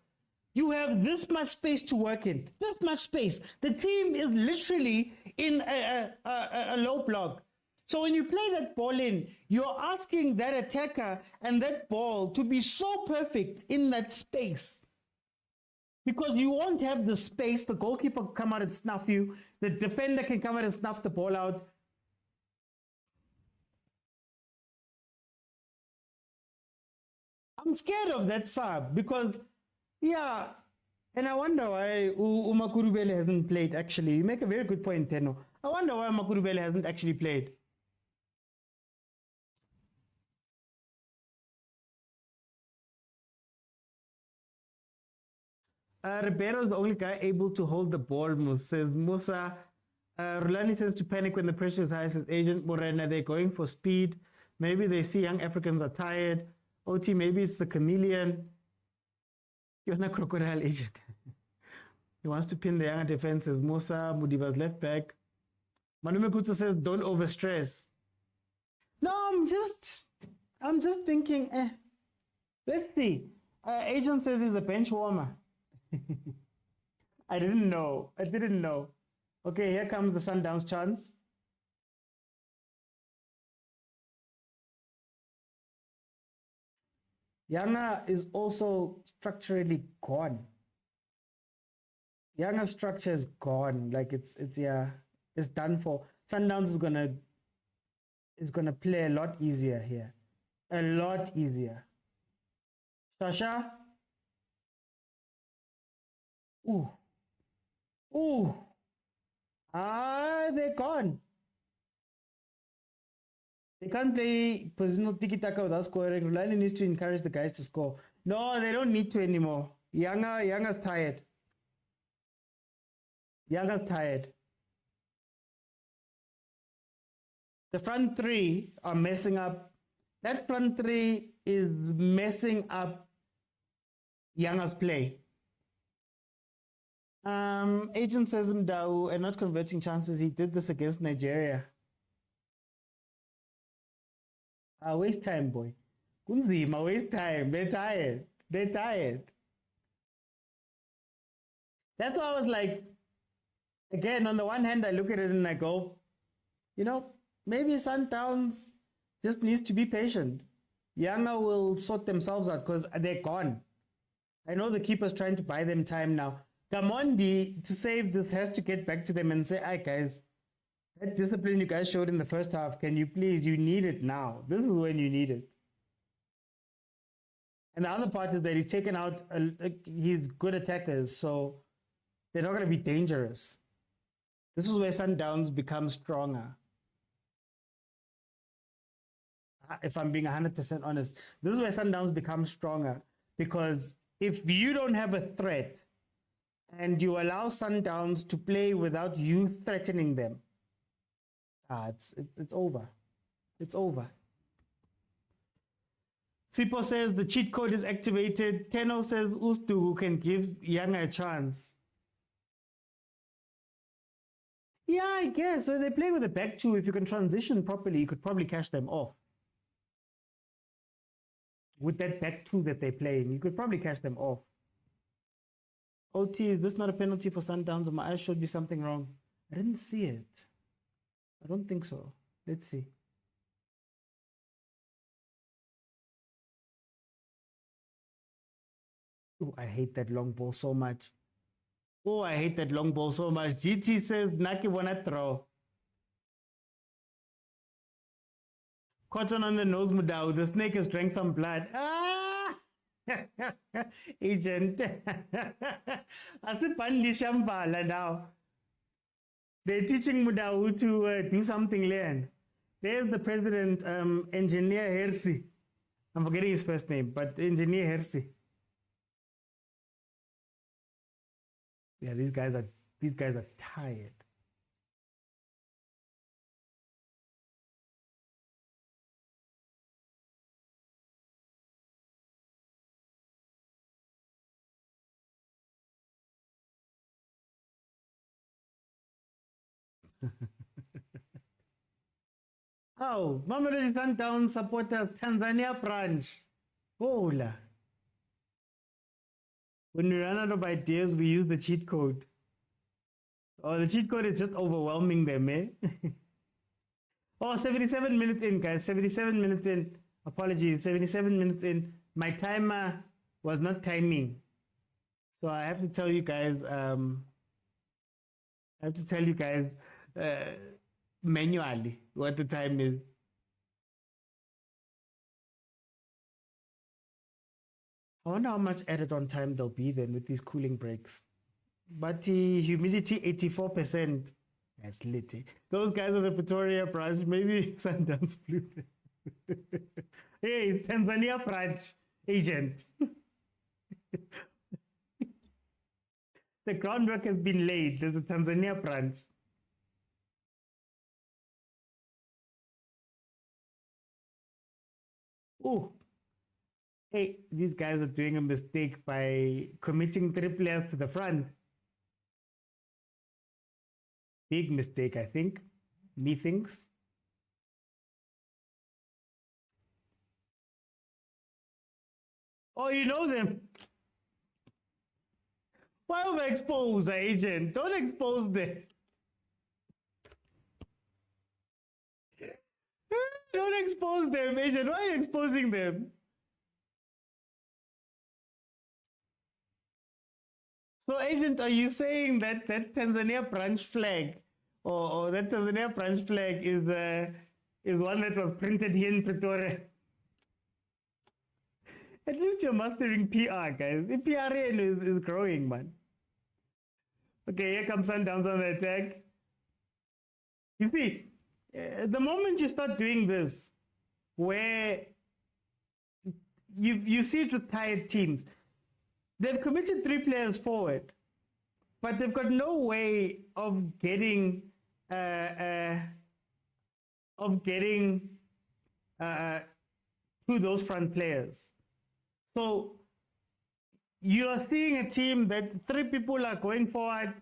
You have this much space to work in. This much space. The team is literally in a low block. So when you play that ball in, you're asking that attacker and that ball to be so perfect in that space. Because you won't have the space. The goalkeeper can come out and snuff you. The defender can come out and snuff the ball out. I'm scared of that sub because, yeah, and I wonder why Umakurubele hasn't played actually. You make a very good point, Teno. I wonder why Umakurubele hasn't actually played. Ribeiro is the only guy able to hold the ball, says Musa. Rulani says to panic when the pressure is high, says Agent Morena. They're going for speed. Maybe they see young Africans are tired. OT, maybe it's the chameleon. You're not crocodile agent. He wants to pin the young defenses. Musa, Mudiba's left back. Manume Kutsu says, don't overstress. No, I'm just thinking, let's see. Agent says he's a bench warmer. I didn't know. Okay, here comes the Sundowns chance. Yanga is also structurally gone. Yanga's structure is gone. Like it's done for. Sundowns is gonna play a lot easier here. A lot easier. Shasha. Ooh. They're gone. They can't play positional tiki-taka without scoring. Rulani needs to encourage the guys to score. No, they don't need to anymore. Yanga's tired. Yanga's tired. The front three are messing up. That front three is messing up Yanga's play. Agent says Mdau and not converting chances. He did this against Nigeria. Waste time, boy. Kunzima, waste time. They're tired. They're tired. That's why I was like, again, on the one hand, I look at it and I go, you know, maybe Sundowns just needs to be patient. Yanga will sort themselves out because they're gone. I know the keeper's trying to buy them time now. Gamondi, to save this, has to get back to them and say, "Hi guys, that discipline you guys showed in the first half, can you please, you need it now. This is when you need it." And the other part is that he's taken out his good attackers, so they're not going to be dangerous. This is where Sundowns become stronger. If I'm being 100% honest, this is where Sundowns become stronger, because if you don't have a threat and you allow Sundowns to play without you threatening them, it's over. It's over. Sipo says the cheat code is activated. Teno says Ustu can give Yanga a chance. Yeah, I guess. So they play with a back two. If you can transition properly, you could probably catch them off. With that back two that they're playing, you could probably catch them off. OT, is this not a penalty for Sundowns? My eyes showed me something wrong. I didn't see it. I don't think so. Let's see. Oh, I hate that long ball so much. Oh, I hate that long ball so much. GT says, Naki wanna throw. Cotton on the nose, Mudau. The snake has drank some blood. Ah! Agent. Asipandi Shambhala now. They're teaching Mudau to do something learn. There's the president, Engineer Hersi. I'm forgetting his first name, but Engineer Hersi. Yeah, these guys are tired. Oh, Mamelodi Sundowns supporters, Tanzania branch. Hola. When we run out of ideas, we use the cheat code. Oh, the cheat code is just overwhelming them, eh? Oh, 77 minutes in, guys. 77 minutes in. Apologies. 77 minutes in. My timer was not timing. So I have to tell you guys, manually what the time is. I wonder how much added on time there'll be then with these cooling breaks. But humidity 84%. That's lit. Eh? Those guys at the Pretoria branch, maybe Sundowns flew there. Hey, Tanzania branch agent. The groundwork has been laid. There's a Tanzania branch. Oh, hey, these guys are doing a mistake by committing 3 players to the front. Big mistake, I think. Methinks. Oh, you know them. Why overexpose, agent? Don't expose them. Don't expose them, agent. Why are you exposing them? So, agent, are you saying that that Tanzania branch flag, or that Tanzania branch flag is one that was printed here in Pretoria? At least you're mastering PR, guys. The PRN is growing, man. Okay, here comes Sundowns on the attack. You see, the moment you start doing this, where you see it with tired teams, they've committed 3 players forward, but they've got no way of getting to those front players. So you're seeing a team that 3 people are going forward,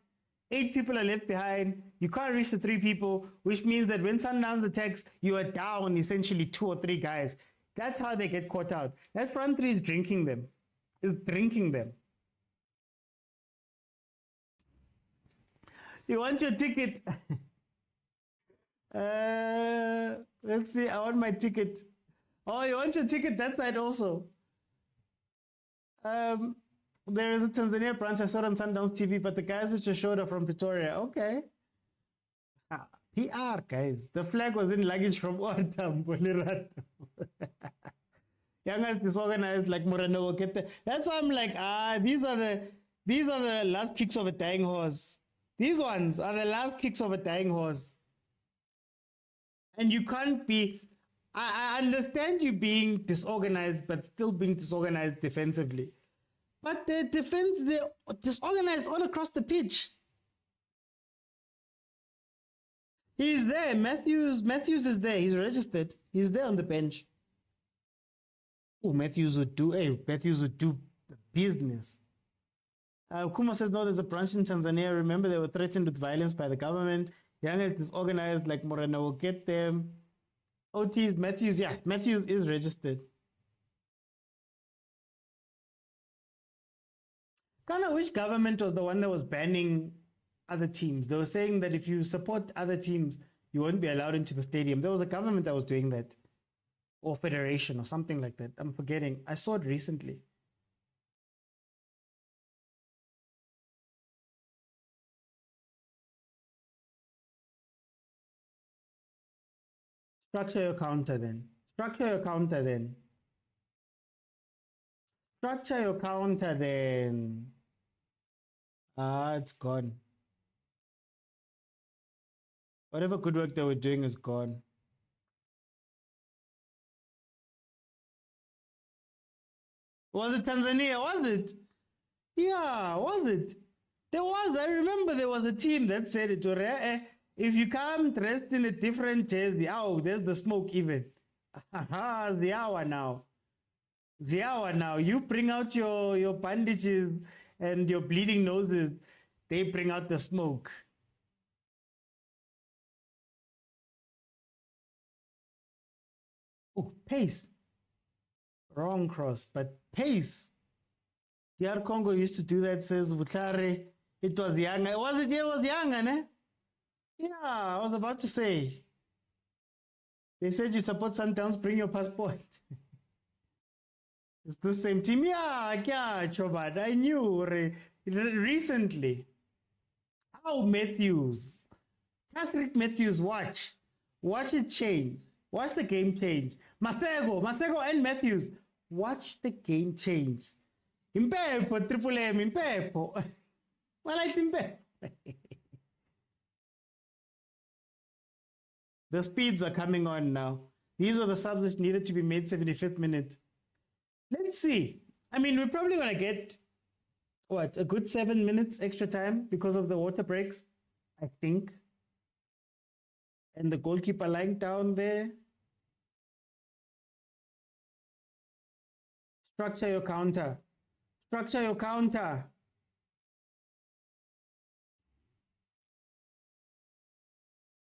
8 people are left behind. You can't reach the 3 people, which means that when Sundowns attacks, you are down essentially 2 or 3 guys. That's how they get caught out. That front 3 is drinking them. You want your ticket? Let's see. I want my ticket. Oh, you want your ticket that side also? There is a Tanzania branch. I saw it on Sundowns TV, but the guys which showed up from Pretoria. Okay. PR guys. The flag was in luggage from Ortam. Young guys disorganized like Moreno. That's why I'm like, these are the last kicks of a dying horse. These ones are the last kicks of a dying horse. And you can't be, I understand you being disorganized, but still being disorganized defensively. But the defense, they're disorganized all across the pitch. He's there. Matthews is there. He's registered. He's there on the bench. Oh, Matthews would do business. Kuma says, no, there's a branch in Tanzania. Remember, they were threatened with violence by the government. Young is disorganized, like Moreno will get them. OT's Matthews, yeah, Matthews is registered. Kind of wish government was the one that was banning other teams. They were saying that if you support other teams, you won't be allowed into the stadium. There was a government that was doing that. Or federation or something like that. I'm forgetting. I saw it recently. Structure your counter then. Structure your counter then. Structure your counter then. It's gone. Whatever good work they were doing is gone. Was it Tanzania? Was it? Yeah, was it? There was. I remember there was a team that said it. If you come dressed in a different jersey, oh, there's the smoke even. The hour now. The hour now. You bring out your bandages and your bleeding noses. They bring out the smoke. Oh, pace. Wrong cross, but pace. DR Congo used to do that, says Butlare. It was the younger. Was it? Yeah, it was the younger, ne? Yeah, I was about to say. They said you support Sundowns, bring your passport. It's the same team. Yeah, Chobad. I knew recently. Oh, Matthews. Patrick Matthews, watch. Watch it change. Watch the game change. Masego and Matthews. Watch the game change. Impepo, Triple M, Impepo. Well, I think the speeds are coming on now. These are the subs which needed to be made 75th minute. Let's see. I mean, we're probably going to get, a good 7 minutes extra time because of the water breaks, I think. And the goalkeeper lying down there. Structure your counter. Structure your counter.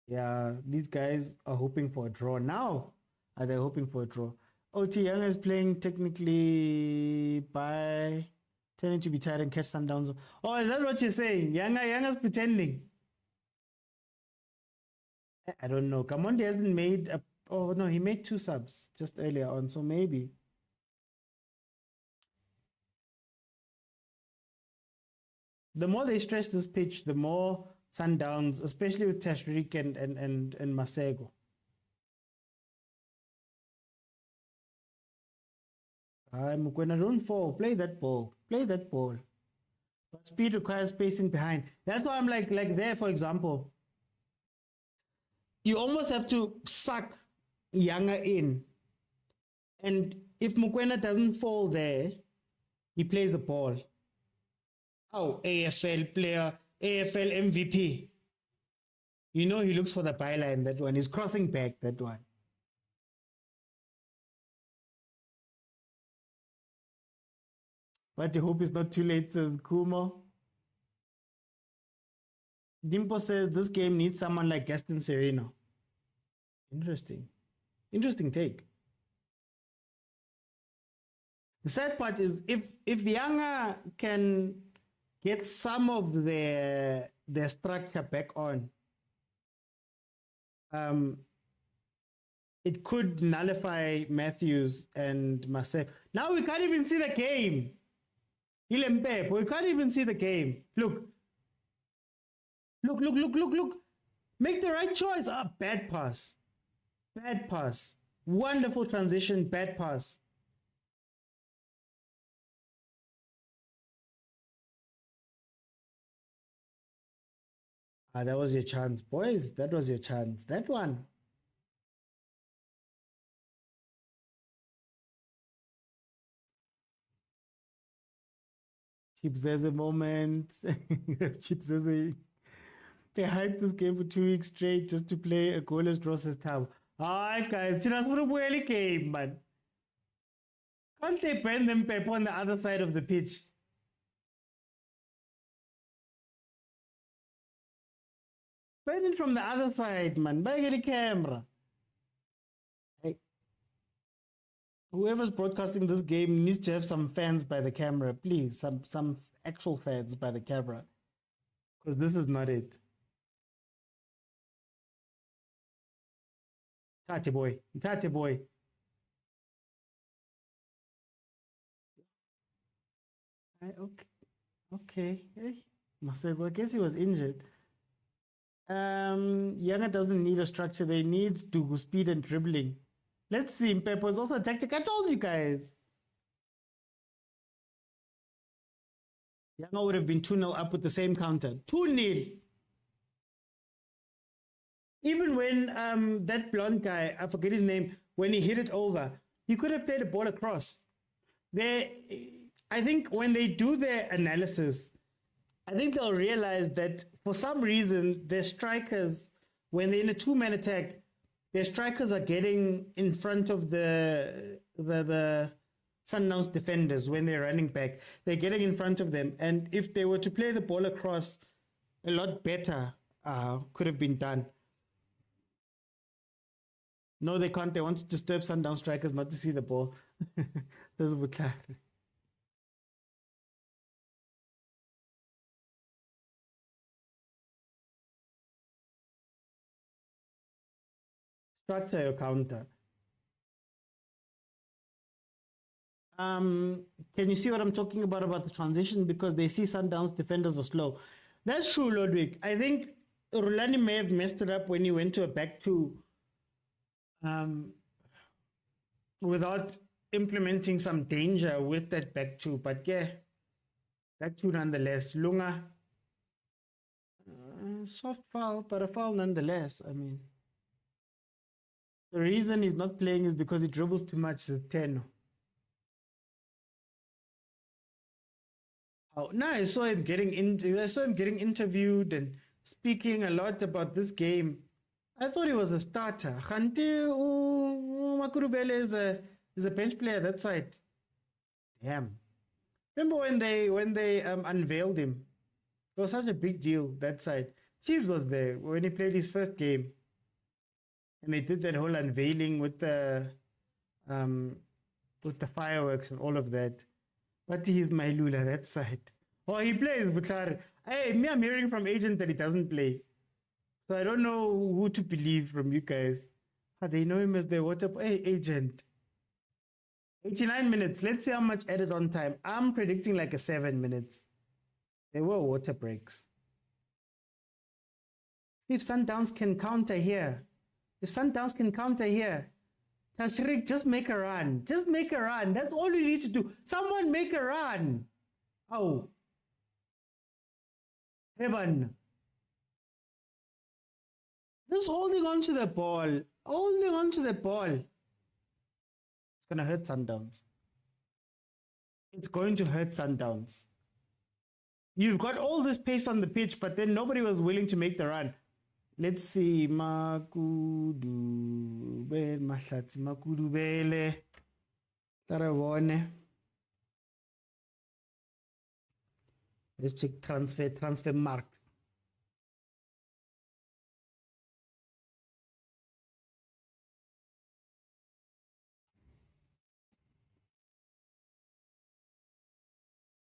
Yeah, these guys are hoping for a draw now. Are they hoping for a draw? OT Young is playing technically by tending to be tired and catch Sundowns. Oh, is that what you're saying? Younger's pretending. I don't know. Kamondi hasn't made a... Oh, no, he made 2 subs just earlier on, so maybe. The more they stretch this pitch, the more Sundowns, especially with Tashreeq and Masego. Mokwena, don't fall. Play that ball. Play that ball. But speed requires spacing behind. That's why I'm like there, for example. You almost have to suck Younger in. And if Mokwena doesn't fall there, he plays the ball. Oh, AFL player, AFL MVP. You know he looks for the byline, that one. He's crossing back, that one. But I hope it's not too late, says Kumo. Dimpo says this game needs someone like Gaston Sereno. Interesting. Interesting take. The sad part is if Yanga can get some of their structure back on, it could nullify Matthews and Motsepe. Now we can't even see the game. Ilempep, we can't even see the game. Look. Look. Make the right choice. Ah, bad pass. Bad pass. Wonderful transition, bad pass. Ah, that was your chance, boys. That was your chance. That one. Chips has a moment. Chips has a... They hyped this game for 2 weeks straight just to play a goalless draw system. Alright, guys. It's not a game, man. Can't they ban them Pep on the other side of the pitch? Ban it from the other side, man. Buy a camera. Hey. Whoever's broadcasting this game needs to have some fans by the camera, please. Some actual fans by the camera. Because this is not it. Tate boy. Okay. Hey, Masego, I guess he was injured. Yanga doesn't need a structure. They need to speed and dribbling. Let's see. Mpepo is also a tactic. I told you guys. Yanga would have been 2-0 up with the same counter. 2-0. Even when that blonde guy, I forget his name, when he hit it over, he could have played a ball across. I think when they do their analysis, I think they'll realize that for some reason, their strikers, when they're in a two-man attack, their strikers are getting in front of the Sundowns defenders when they're running back. They're getting in front of them. And if they were to play the ball across, a lot better could have been done. No, they can't. They want to disturb Sundown strikers not to see the ball. Says Butlari. Structure your counter. Can you see what I'm talking about the transition? Because they see Sundowns defenders are slow. That's true, Lodwick. I think Rulani may have messed it up when he went to a back two without implementing some danger with that back two. But yeah, back two nonetheless. Lunga, soft foul, but a foul nonetheless. I mean, the reason he's not playing is because he dribbles too much. It's 10. Oh, no, I saw him getting interviewed and speaking a lot about this game. I thought he was a starter. Khanti Makurubele is a bench player that side. Damn. Remember when they unveiled him? It was such a big deal that side. Chiefs was there when he played his first game. And they did that whole unveiling with the fireworks and all of that. But he's Mailula, that side. Oh, he plays, Butlari. Hey, me, I'm hearing from agent that he doesn't play. So I don't know who to believe from you guys. They know him as the water. Hey, agent. 89 minutes. Let's see how much added on time. I'm predicting like a 7 minutes. There were water breaks. See if Sundowns can counter here. Tashrik, just make a run. Just make a run. That's all you need to do. Someone make a run. Oh. Heaven. Just holding on to the ball. Holding on to the ball. It's going to hurt Sundowns. It's going to hurt Sundowns. You've got all this pace on the pitch, but then nobody was willing to make the run. Let's see. Makudubele. Tarawone. Let's check transfer market.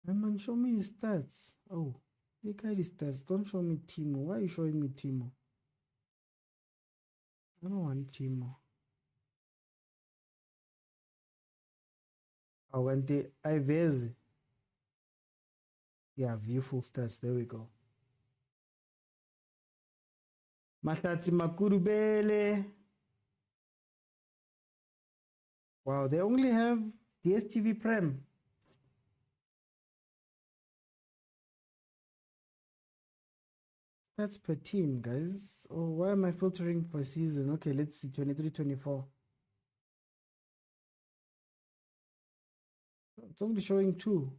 Man, show me his stats. Oh, look at his stats. Don't show me Timo. Why are you showing me Timo? I don't want Timo. I want the Ivez. Yeah, view full stats. There we go. Mahlatsi Makurubele. Wow, they only have DStv Prem. That's per team, guys. Oh, why am I filtering per season? Okay, let's see. 23-24. It's only showing 2.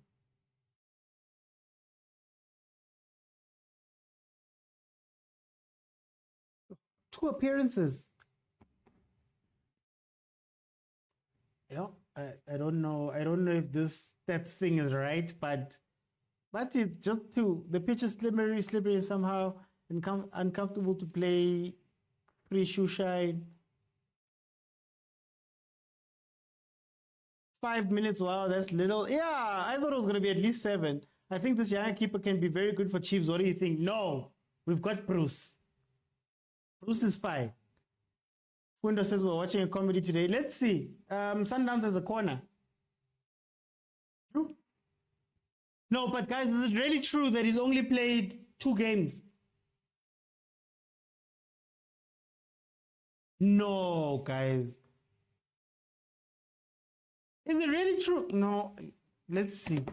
Two appearances. Yeah, I don't know. I don't know if this stats thing is right, but it's just two. The pitch is slippery somehow, and uncomfortable to play. Free shoe shine. 5 minutes. Wow, that's little. Yeah, I thought it was going to be at least 7. I think this young keeper can be very good for Chiefs. What do you think? No, we've got Bruce. Bruce is fine. Fundo says we're watching a comedy today. Let's see. Sundowns as a corner. True? No, but guys, is it really true that he's only played 2 games? No, guys. Is it really true? No. Let's see.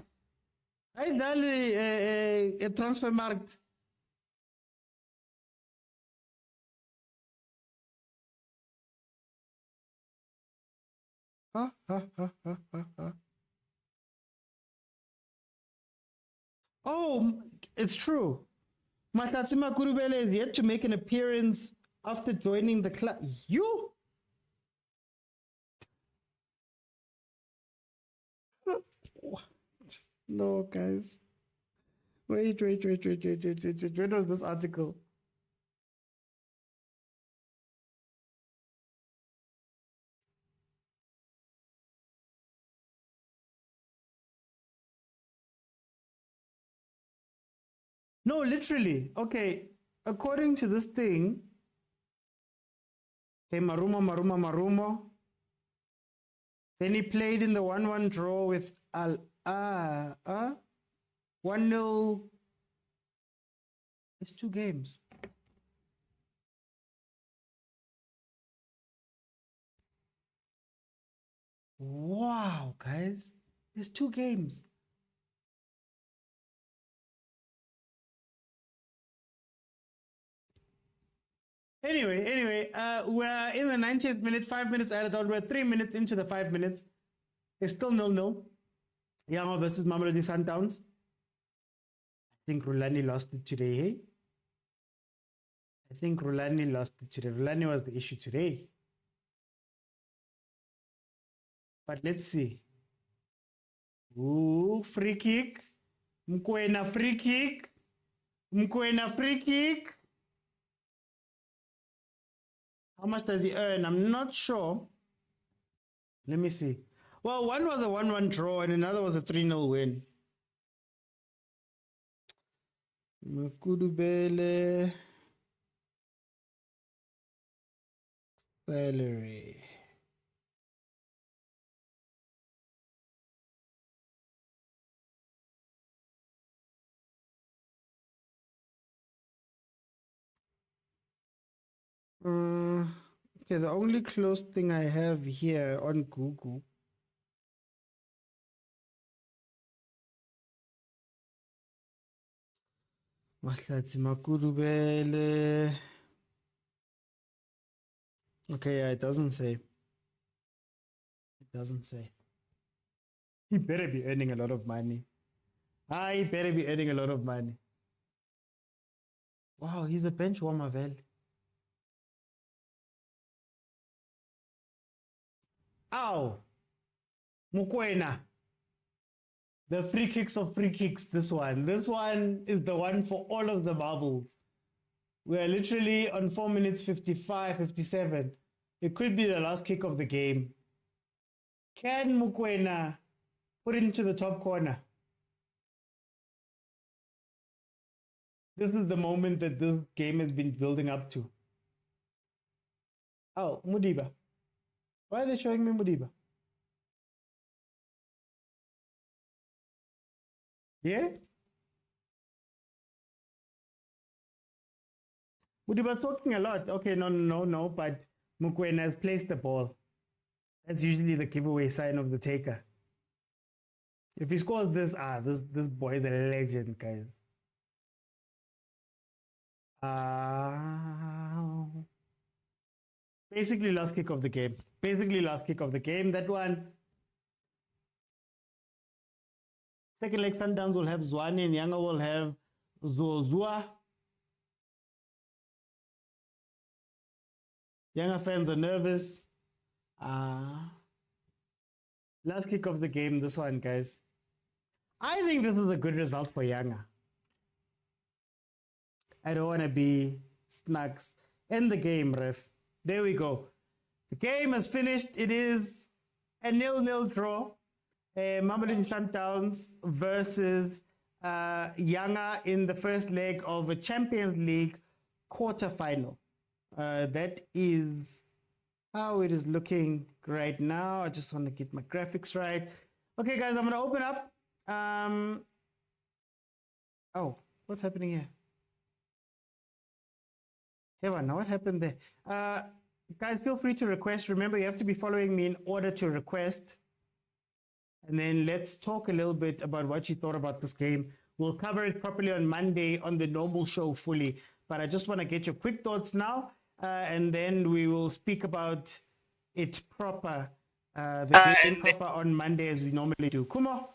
I done a transfer market. Oh, it's true. Mahlatsi Kurubele is yet to make an appearance after joining the club. You? No, guys. Wait. When was this article? No, literally. Okay, according to this thing, okay, Marumo. Then he played in the 1-1 draw with 1-0. It's 2 games. Wow, guys. It's 2 games. Anyway, we're in the 90th minute, 5 minutes added on. We're 3 minutes into the 5 minutes. It's still 0-0. Yama versus Mamelodi Sundowns. I think Rulani lost it today, hey? I think Rulani lost it today. Rulani was the issue today. But let's see. Ooh, free kick. Mokwena free kick. How much does he earn? I'm not sure. Let me see. Well, one was a 1-1 draw and another was a 3-0 win. Makudubele. Salary. Okay, the only close thing I have here on Google. Mahlatsi Makurubele. Okay, yeah, it doesn't say. It doesn't say. He better be earning a lot of money. He better be earning a lot of money. Wow, he's a bench warmer, Vel. Ow! Mokwena. The free kicks of free kicks, this one. This one is the one for all of the marbles. We are literally on 4 minutes 55, 57. It could be the last kick of the game. Can Mokwena put it into the top corner? This is the moment that this game has been building up to. Oh, Mudiba. Why are they showing me Mudiba? Yeah? Mudiba's talking a lot. Okay, no, but Mokwena has placed the ball. That's usually the giveaway sign of the taker. If he scores this, this boy is a legend, guys. Basically last kick of the game. That one. Second leg Sundowns will have Tshwane and Yanga will have Zua. Yanga fans are nervous. Last kick of the game, this one, guys. I think this is a good result for Yanga. I don't want to be snacks. End the game, ref. There we go. The game has finished. It is a 0-0 draw. Mamelodi Sundowns versus Yanga in the first leg of a Champions League quarterfinal. That is how it is looking right now. I just want to get my graphics right. Okay, guys, I'm going to open up. Oh, what's happening here? Heaven, what happened there? Guys, feel free to request. Remember, you have to be following me in order to request. And then let's talk a little bit about what you thought about this game. We'll cover it properly on Monday on the normal show fully. But I just want to get your quick thoughts now. And then we will speak about it proper, the game proper on Monday as we normally do. Kumo,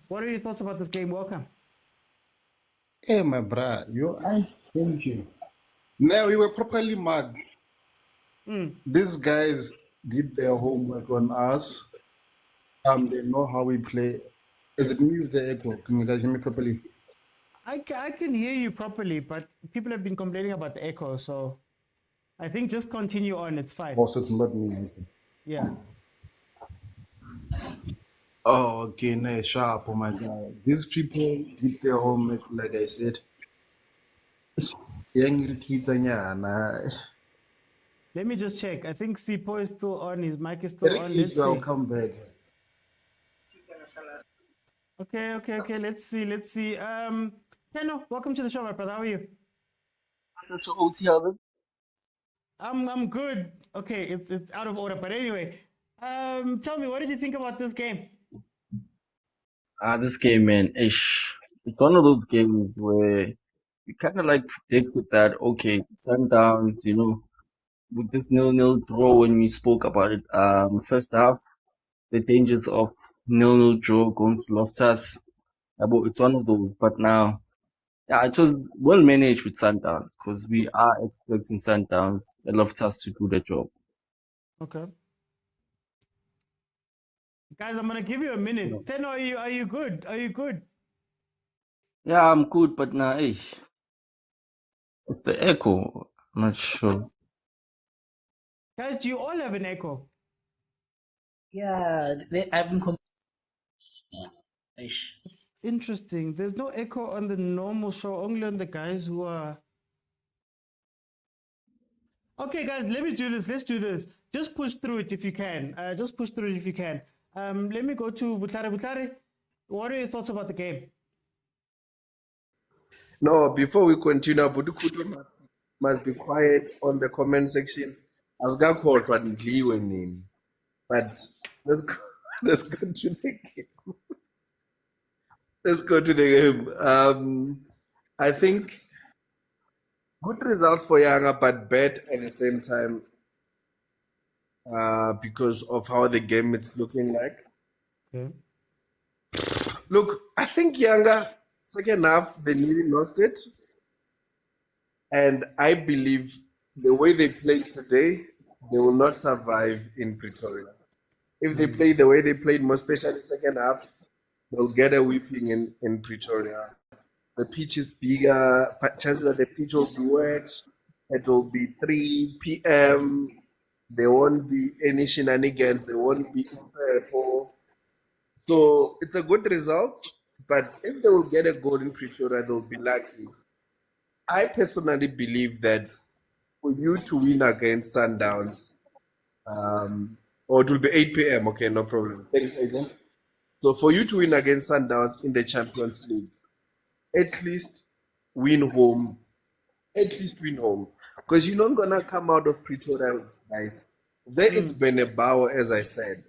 what are your thoughts about this game? Welcome. Hey, my bro, thank you. Now, we were properly mad. These guys did their homework on us. They know how we play. Is it me with the echo? Can you guys hear me properly? I can hear you properly, but people have been complaining about the echo, so I think just continue on. It's fine. Also, it's not me. Yeah. Oh, okay, no, sharp. Oh my God. These people did their homework, like I said. Let me just check. I think Sipo is still on. His mic is still on. Let's I'll see. come back. Okay. Let's see. Teno, welcome to the show, my brother. How are you? I'm good. Okay, it's out of order, but anyway, tell me, what did you think about this game? This game, man, it's one of those games where you kind of like predicted that, okay, Sundowns, with this 0-0 draw when we spoke about it, first half, the dangers of 0-0 draw going to Loftus. It's one of those, but now, yeah, it was well managed with Sundowns because we are expecting Sundowns, the Loftus to do the job. Okay. Guys, I'm gonna give you a minute. Teno, are you good? Are you good? Yeah, I'm good, but now, it's the echo. I'm not sure. Guys, do you all have an echo? Yeah, I've been Interesting. There's no echo on the normal show, only on the guys who are... Okay, guys, let me do this. Let's do this. Just push through it if you can. Let me go to Vutlare. Vutlare, what are your thoughts about the game? No, before we continue, Budukuto must be quiet on the comment section. As God called for Nini. But let's go to the game. Let's go to the game. I think good results for Yanga, but bad at the same time because of how the game is looking like. Okay. Look, I think Yanga, second half, they nearly lost it. And I believe the way they played today, they will not survive in Pretoria. If they play the way they played, more especially second half, they'll get a whipping in Pretoria. The pitch is bigger. Chances that the pitch will be wet. It will be 3 p.m. There won't be any shenanigans. There won't be purple. So it's a good result. But if they will get a goal in Pretoria, they'll be lucky. I personally believe that for you to win against Sundowns, or it will be 8 p.m. Okay, no problem. Thanks, agent. So for you to win against Sundowns in the Champions League, at least win home. At least win home. Because you're not going to come out of Pretoria, guys. There it's Benebao, as I said.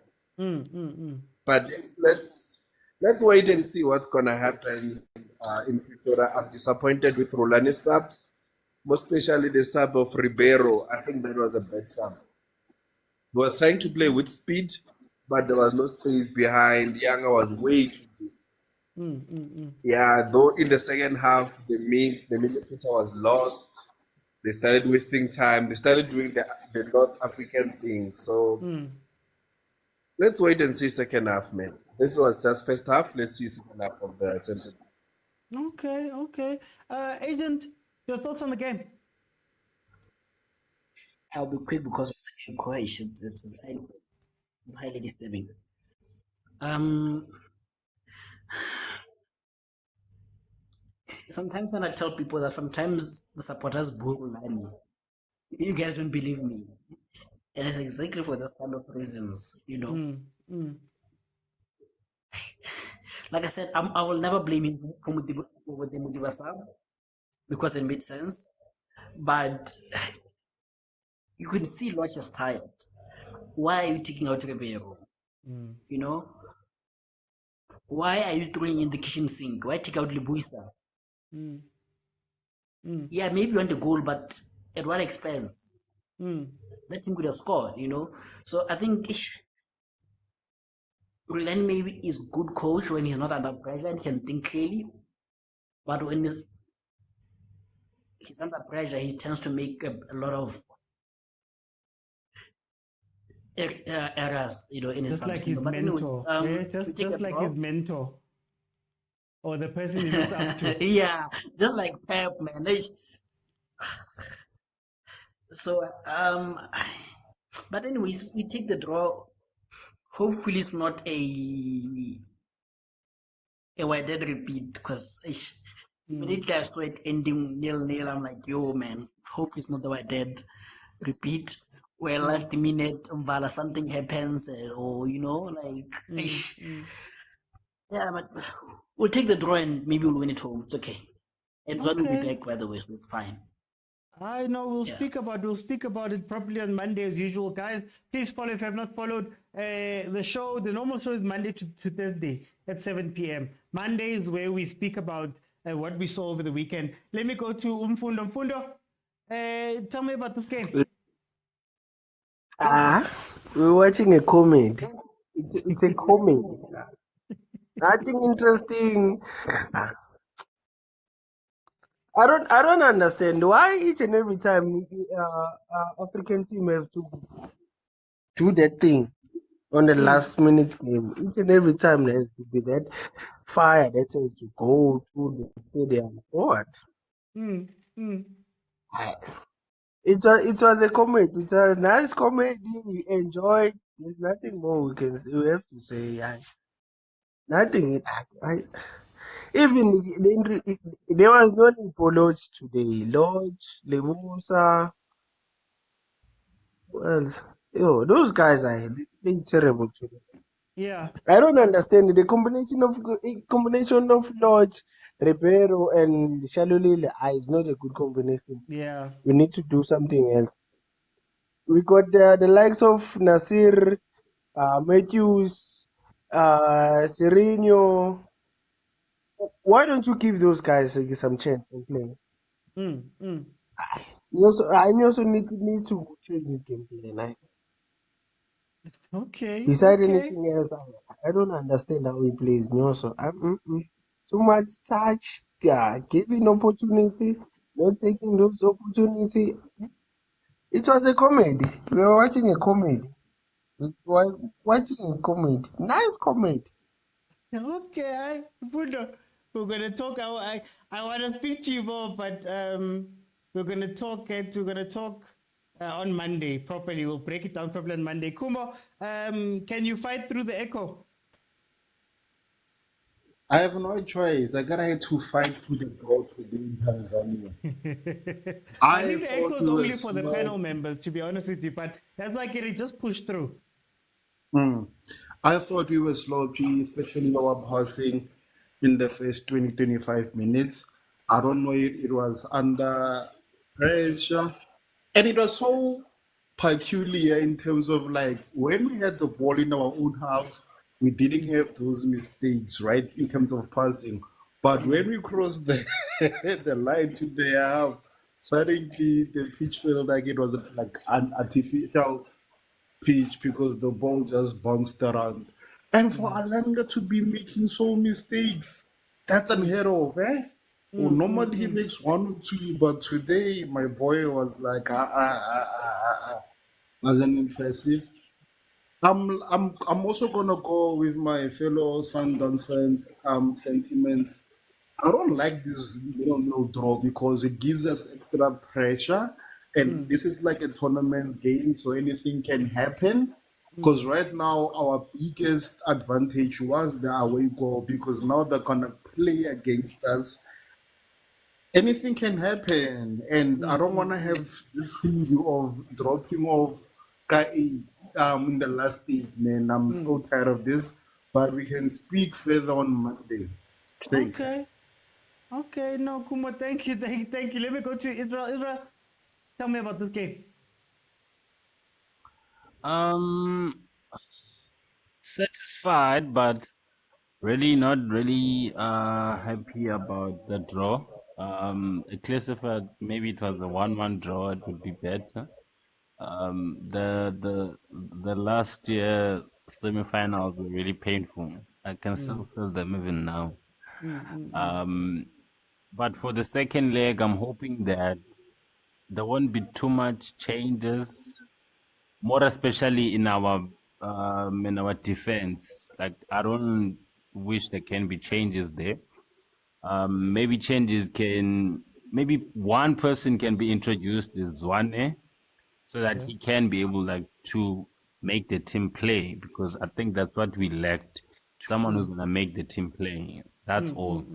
But let's wait and see what's going to happen in Pretoria. I'm disappointed with rulani subs, most especially the sub of Ribeiro. I think that was a bad sub. He was trying to play with speed, but there was no space behind. Younger was way too deep. Yeah, though in the second half, the midfielder was lost. They started wasting time. They started doing the North African thing. So let's wait and see second half, man. This was just first half. Let's see second half of the championship. Okay. Agent, your thoughts on the game? I'll be quick because of the equation. It's highly disturbing. Sometimes when I tell people that sometimes the supporters boo Rulani, you guys don't believe me. And it's exactly for those kind of reasons, you know. Like I said, I will never blame him for the Mudiba sub because it made sense. But you can see Lodge is tired. Why are you taking out Ribeiro? You know? Why are you throwing in the kitchen sink? Why take out Libuisa? Yeah, maybe you want a goal, but at what expense? That team could have scored, you know. So I think Rulani maybe is good coach when he's not under pressure and can think clearly, but when he's under pressure, he tends to make a lot of errors, you know, in his just like his but mentor. anyways, just like his mentor. Or the person he looks up to. Yeah, just like Pep, man. So, but anyways, we take the draw. Hopefully, it's not a dead repeat because immediately I saw it ending 0-0. I'm like, yo, man. Hope it's not the dead repeat. Where last minute, something happens, or you know, like, yeah, but we'll take the draw and maybe we'll win it home. It's okay. And Zod will be back, by the way, so it's fine. I know we'll speak about it properly on Monday as usual, guys. Please follow if you have not followed the show. The normal show is Monday to Thursday at 7 p.m. Monday is where we speak about what we saw over the weekend. Let me go to Umfundo. Umfundo, tell me about this game. We're watching a comedy. It's a comedy. Nothing interesting. I don't understand why each and every time African team have to do that thing on the last minute game. Each and every time there has to be that fire that says to go to the stadium forward. It was a comedy. It was a nice comedy. We enjoyed. There's nothing more we have to say. Nothing. Even there was no need for Lodge today. Lodge, Lemusa. Well, those guys are being terrible today. Yeah. I don't understand the combination of Lodge, Ribeiro, and Shalulile is not a good combination. Yeah. We need to do something else. We got the likes of Nasir, Matthews, Sereno. Why don't you give those guys some chance in playing? I also need to change this game play. Okay. Besides anything else, I don't understand how he plays. Also, too much touch, giving opportunity, not taking those opportunity. It was a comedy. We were watching a comedy. We were watching a comedy. Nice comedy. Okay, Fundo, we're gonna talk. I want to speak to you more, but we're gonna talk. On Monday properly. We'll break it down properly on Monday. Kumo, can you fight through the echo? I have no choice. I gotta have to fight through the drought within Tanzania. I I think the echo thought is we only were for the slow. panel members, to be honest with you. But that's why Kiri just push through. I thought we were sloppy, especially our passing in the first 20-25 minutes. I don't know if it was under pressure. And it was so peculiar in terms of like when we had the ball in our own half, we didn't have those mistakes, right? In terms of passing. But when we crossed the the line to their half, suddenly the pitch felt like it was like an artificial pitch because the ball just bounced around. And for Alanga to be making so mistakes, that's unheard of, eh? Well, normally he makes one or two, but today my boy was like, wasn't impressive. I'm also gonna go with my fellow Sundowns fans sentiments. I don't like this little draw because it gives us extra pressure, and this is like a tournament game, so anything can happen. Because right now our biggest advantage was the away goal because now they're gonna play against us. Anything can happen, and I don't want to have this video of dropping off in the last stage, man. I'm so tired of this, but we can speak further on Monday. Thank you. Okay. Okay, no, Kumo, thank you. Let me go to Israel. Israel, tell me about this game. Satisfied, but really not really happy about the draw. At least if maybe it was a 1-1 draw, it would be better. The last year semifinals were really painful. I can still feel them even now. But for the second leg, I'm hoping that there won't be too much changes, more especially in our defense. Like I don't wish there can be changes there. Maybe one person can be introduced as Zwane, so that he can be able to make the team play, because I think that's what we lacked. Someone who's gonna make the team play. That's all.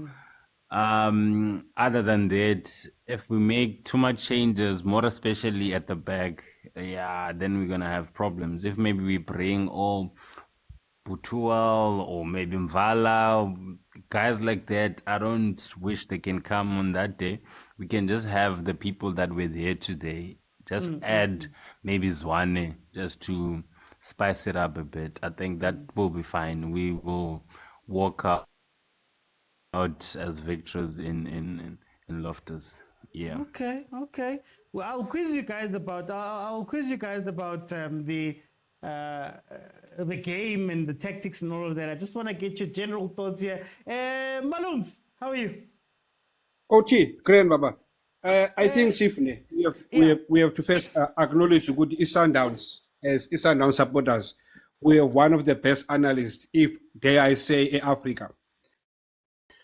Other than that, if we make too much changes, more especially at the back, then we're gonna have problems. If maybe we bring all Putual or maybe Mvala, guys like that, I don't wish they can come on that day. We can just have the people that were there today. Just add maybe Zwane just to spice it up a bit. I think that will be fine. We will walk out as victors in Loftus. Yeah. Okay. Well, I'll quiz you guys about the game and the tactics and all of that. I just want to get your general thoughts here. Malums, how are you? Coachy, Grand Baba. I think, Chiefly, we have to first acknowledge good Sundowns as Sundowns supporters. We are one of the best analysts, if dare I say, in Africa.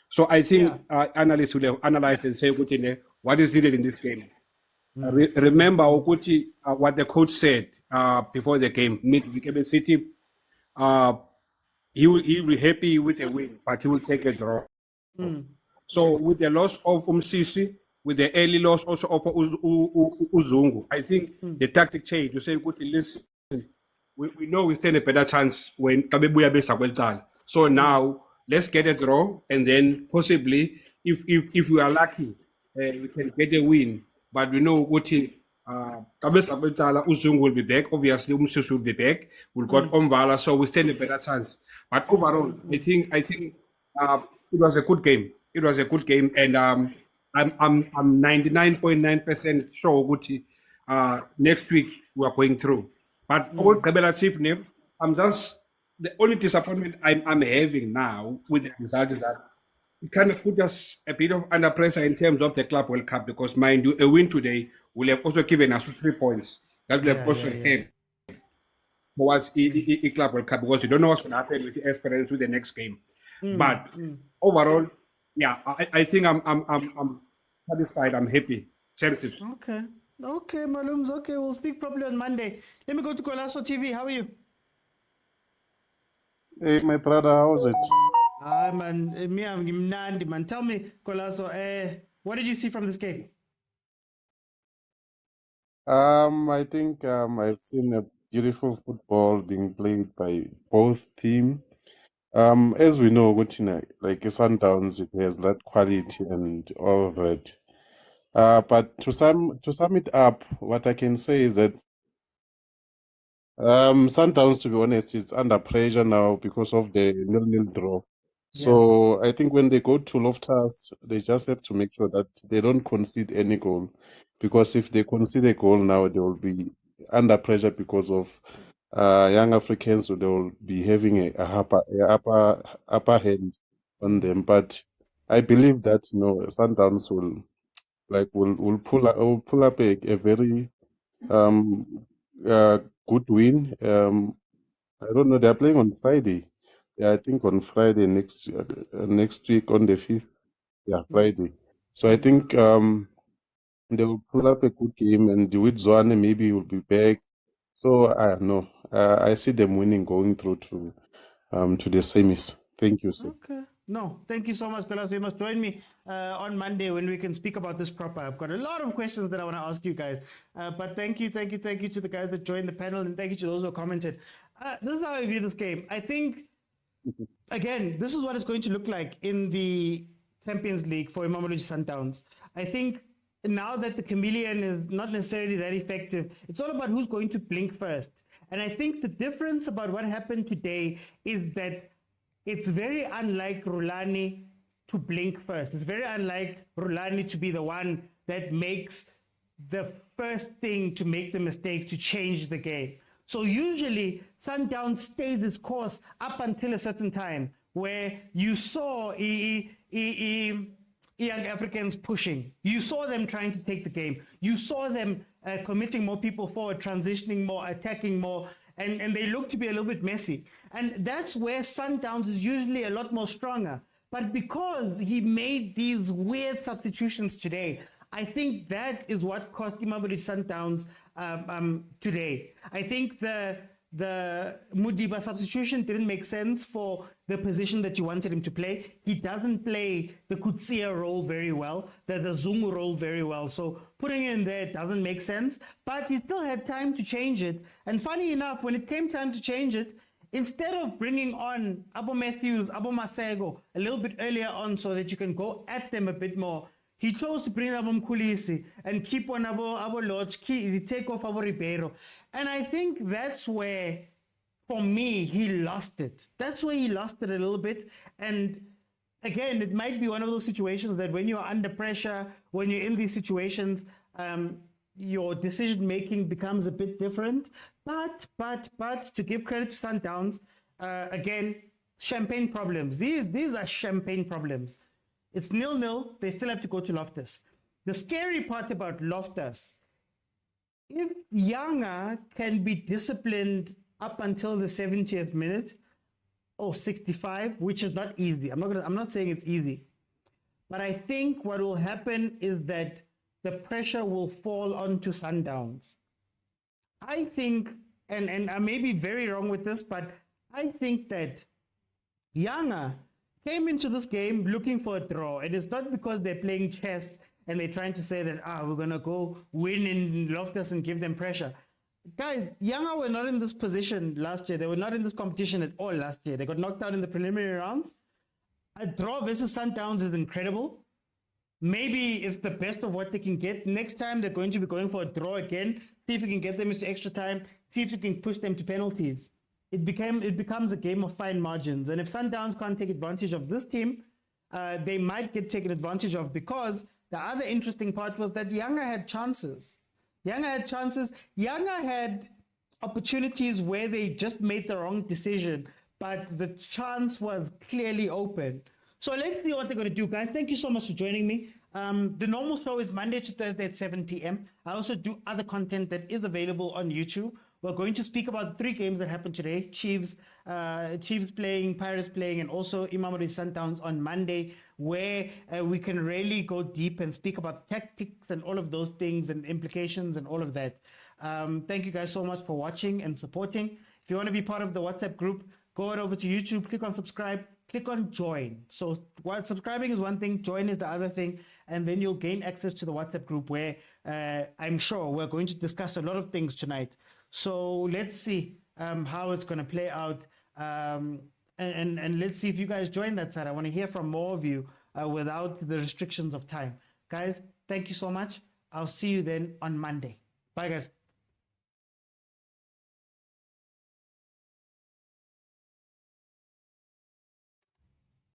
So I think analysts will have analyzed and say, what is needed in this game? Remember, Okuti, what the coach said before the game, meet Vikebe City. He will be happy with a win, but he will take a draw. So with the loss of Umsisi, with the early loss also of Uzungu, I think the tactic change. You say, listen, we know we stand a better chance when Kabebuya Besaweltal. So now let's get a draw, and then possibly, if we are lucky, we can get a win. But we know what Uzungu will be back. Obviously, Umsisi will be back. We've got Umbala, so we stand a better chance. But overall, I think it was a good game. It was a good game, and I'm 99.9% sure Guti, next week we are going through. But Kabela Chief name, the only disappointment I'm having now with the result is that it kind of put us a bit of under pressure in terms of the Club World Cup, because mind you, a win today will have also given us 3 points. That will have also helped towards the Club World Cup, because you don't know what's going to happen with the experience with the next game. But overall, yeah, I think I'm satisfied. I'm happy. Chances. Okay. Okay, Malums. Okay, we'll speak probably on Monday. Let me go to Kolaso TV. How are you? Hey, my brother, how's it? Man, me, I'm Nandi, man. Tell me, Kolaso, what did you see from this game? I think I've seen a beautiful football being played by both teams. As we know, Gutina, like Sundowns, it has that quality and all of that. But to sum it up, what I can say is that Sundowns, to be honest, is under pressure now because of the 0-0 draw. So I think when they go to Loftus, they just have to make sure that they don't concede any goal, because if they concede a goal now, they will be under pressure because of young Africans, so they will be having a upper hand on them. But I believe that Sundowns will pull up a very good win. I don't know. They're playing on Friday. Yeah, I think on Friday next week on the 5th. Yeah, Friday. So I think they will pull up a good game, and with Zwane maybe will be back. So I don't know. I see them winning, going through to the semis. Thank you, sir. Okay. No, thank you so much, Kolaso. You must join me on Monday when we can speak about this proper. I've got a lot of questions that I want to ask you guys. But thank you to the guys that joined the panel, and thank you to those who commented. This is how I view this game. I think, again, this is what it's going to look like in the Champions League for Mamelodi Sundowns. I think now that the chameleon is not necessarily that effective, it's all about who's going to blink first. And I think the difference about what happened today is that it's very unlike Rulani to blink first. It's very unlike Rulani to be the one that makes the first thing to make the mistake to change the game. So usually Sundowns stays its course up until a certain time where you saw young Africans pushing. You saw them trying to take the game. You saw them committing more people forward, transitioning more, attacking more, and they look to be a little bit messy. And that's where Sundowns is usually a lot more stronger. But because he made these weird substitutions today, I think that is what cost Mamelodi Sundowns today. I think the Mudiba substitution didn't make sense for the position that you wanted him to play. He doesn't play the Kutsia role very well, the Zungu role very well. So putting him in there doesn't make sense, but he still had time to change it. And funny enough, when it came time to change it, instead of bringing on Abo Matthews, Abo Masego a little bit earlier on so that you can go at them a bit more, he chose to bring Abo Mkulisi and keep on Abo Lodge, take off Abo Ribeiro. And I think that's where, for me, he lost it. That's where he lost it a little bit. And again, it might be one of those situations that when you're under pressure, when you're in these situations, your decision-making becomes a bit different. But to give credit to Sundowns, again, champagne problems. These are champagne problems. It's 0-0. They still have to go to Loftus. The scary part about Loftus, if Yanga can be disciplined up until the 70th minute or 65, which is not easy. I'm not saying it's easy. But I think what will happen is that the pressure will fall onto Sundowns. I think, and I may be very wrong with this, but I think that Yanga came into this game looking for a draw. And it's not because they're playing chess and they're trying to say that, we're going to go win in Loftus and give them pressure. Guys, Yanga were not in this position last year. They were not in this competition at all last year. They got knocked out in the preliminary rounds. A draw versus Sundowns is incredible. Maybe it's the best of what they can get. Next time they're going to be going for a draw again. See if we can get them into extra time. See if we can push them to penalties. It becomes a game of fine margins. And if Sundowns can't take advantage of this team, they might get taken advantage of, because the other interesting part was that Yanga had chances. Yanga had opportunities where they just made the wrong decision, but the chance was clearly open. So let's see what they're going to do, guys. Thank you so much for joining me. The normal show is Monday to Thursday at 7 p.m. I also do other content that is available on YouTube, We're going to speak about 3 games that happened today. Chiefs playing, Pirates playing, and also Mamelodi Sundowns on Monday, where we can really go deep and speak about tactics and all of those things and implications and all of that. Thank you guys so much for watching and supporting. If you want to be part of the WhatsApp group, go on over to YouTube, click on subscribe, click on join. So while subscribing is one thing, join is the other thing, and then you'll gain access to the WhatsApp group where I'm sure we're going to discuss a lot of things tonight. So let's see how it's going to play out, and let's see if you guys join that side. I want to hear from more of you without the restrictions of time. Guys, thank you so much. I'll see you then on Monday. Bye, guys.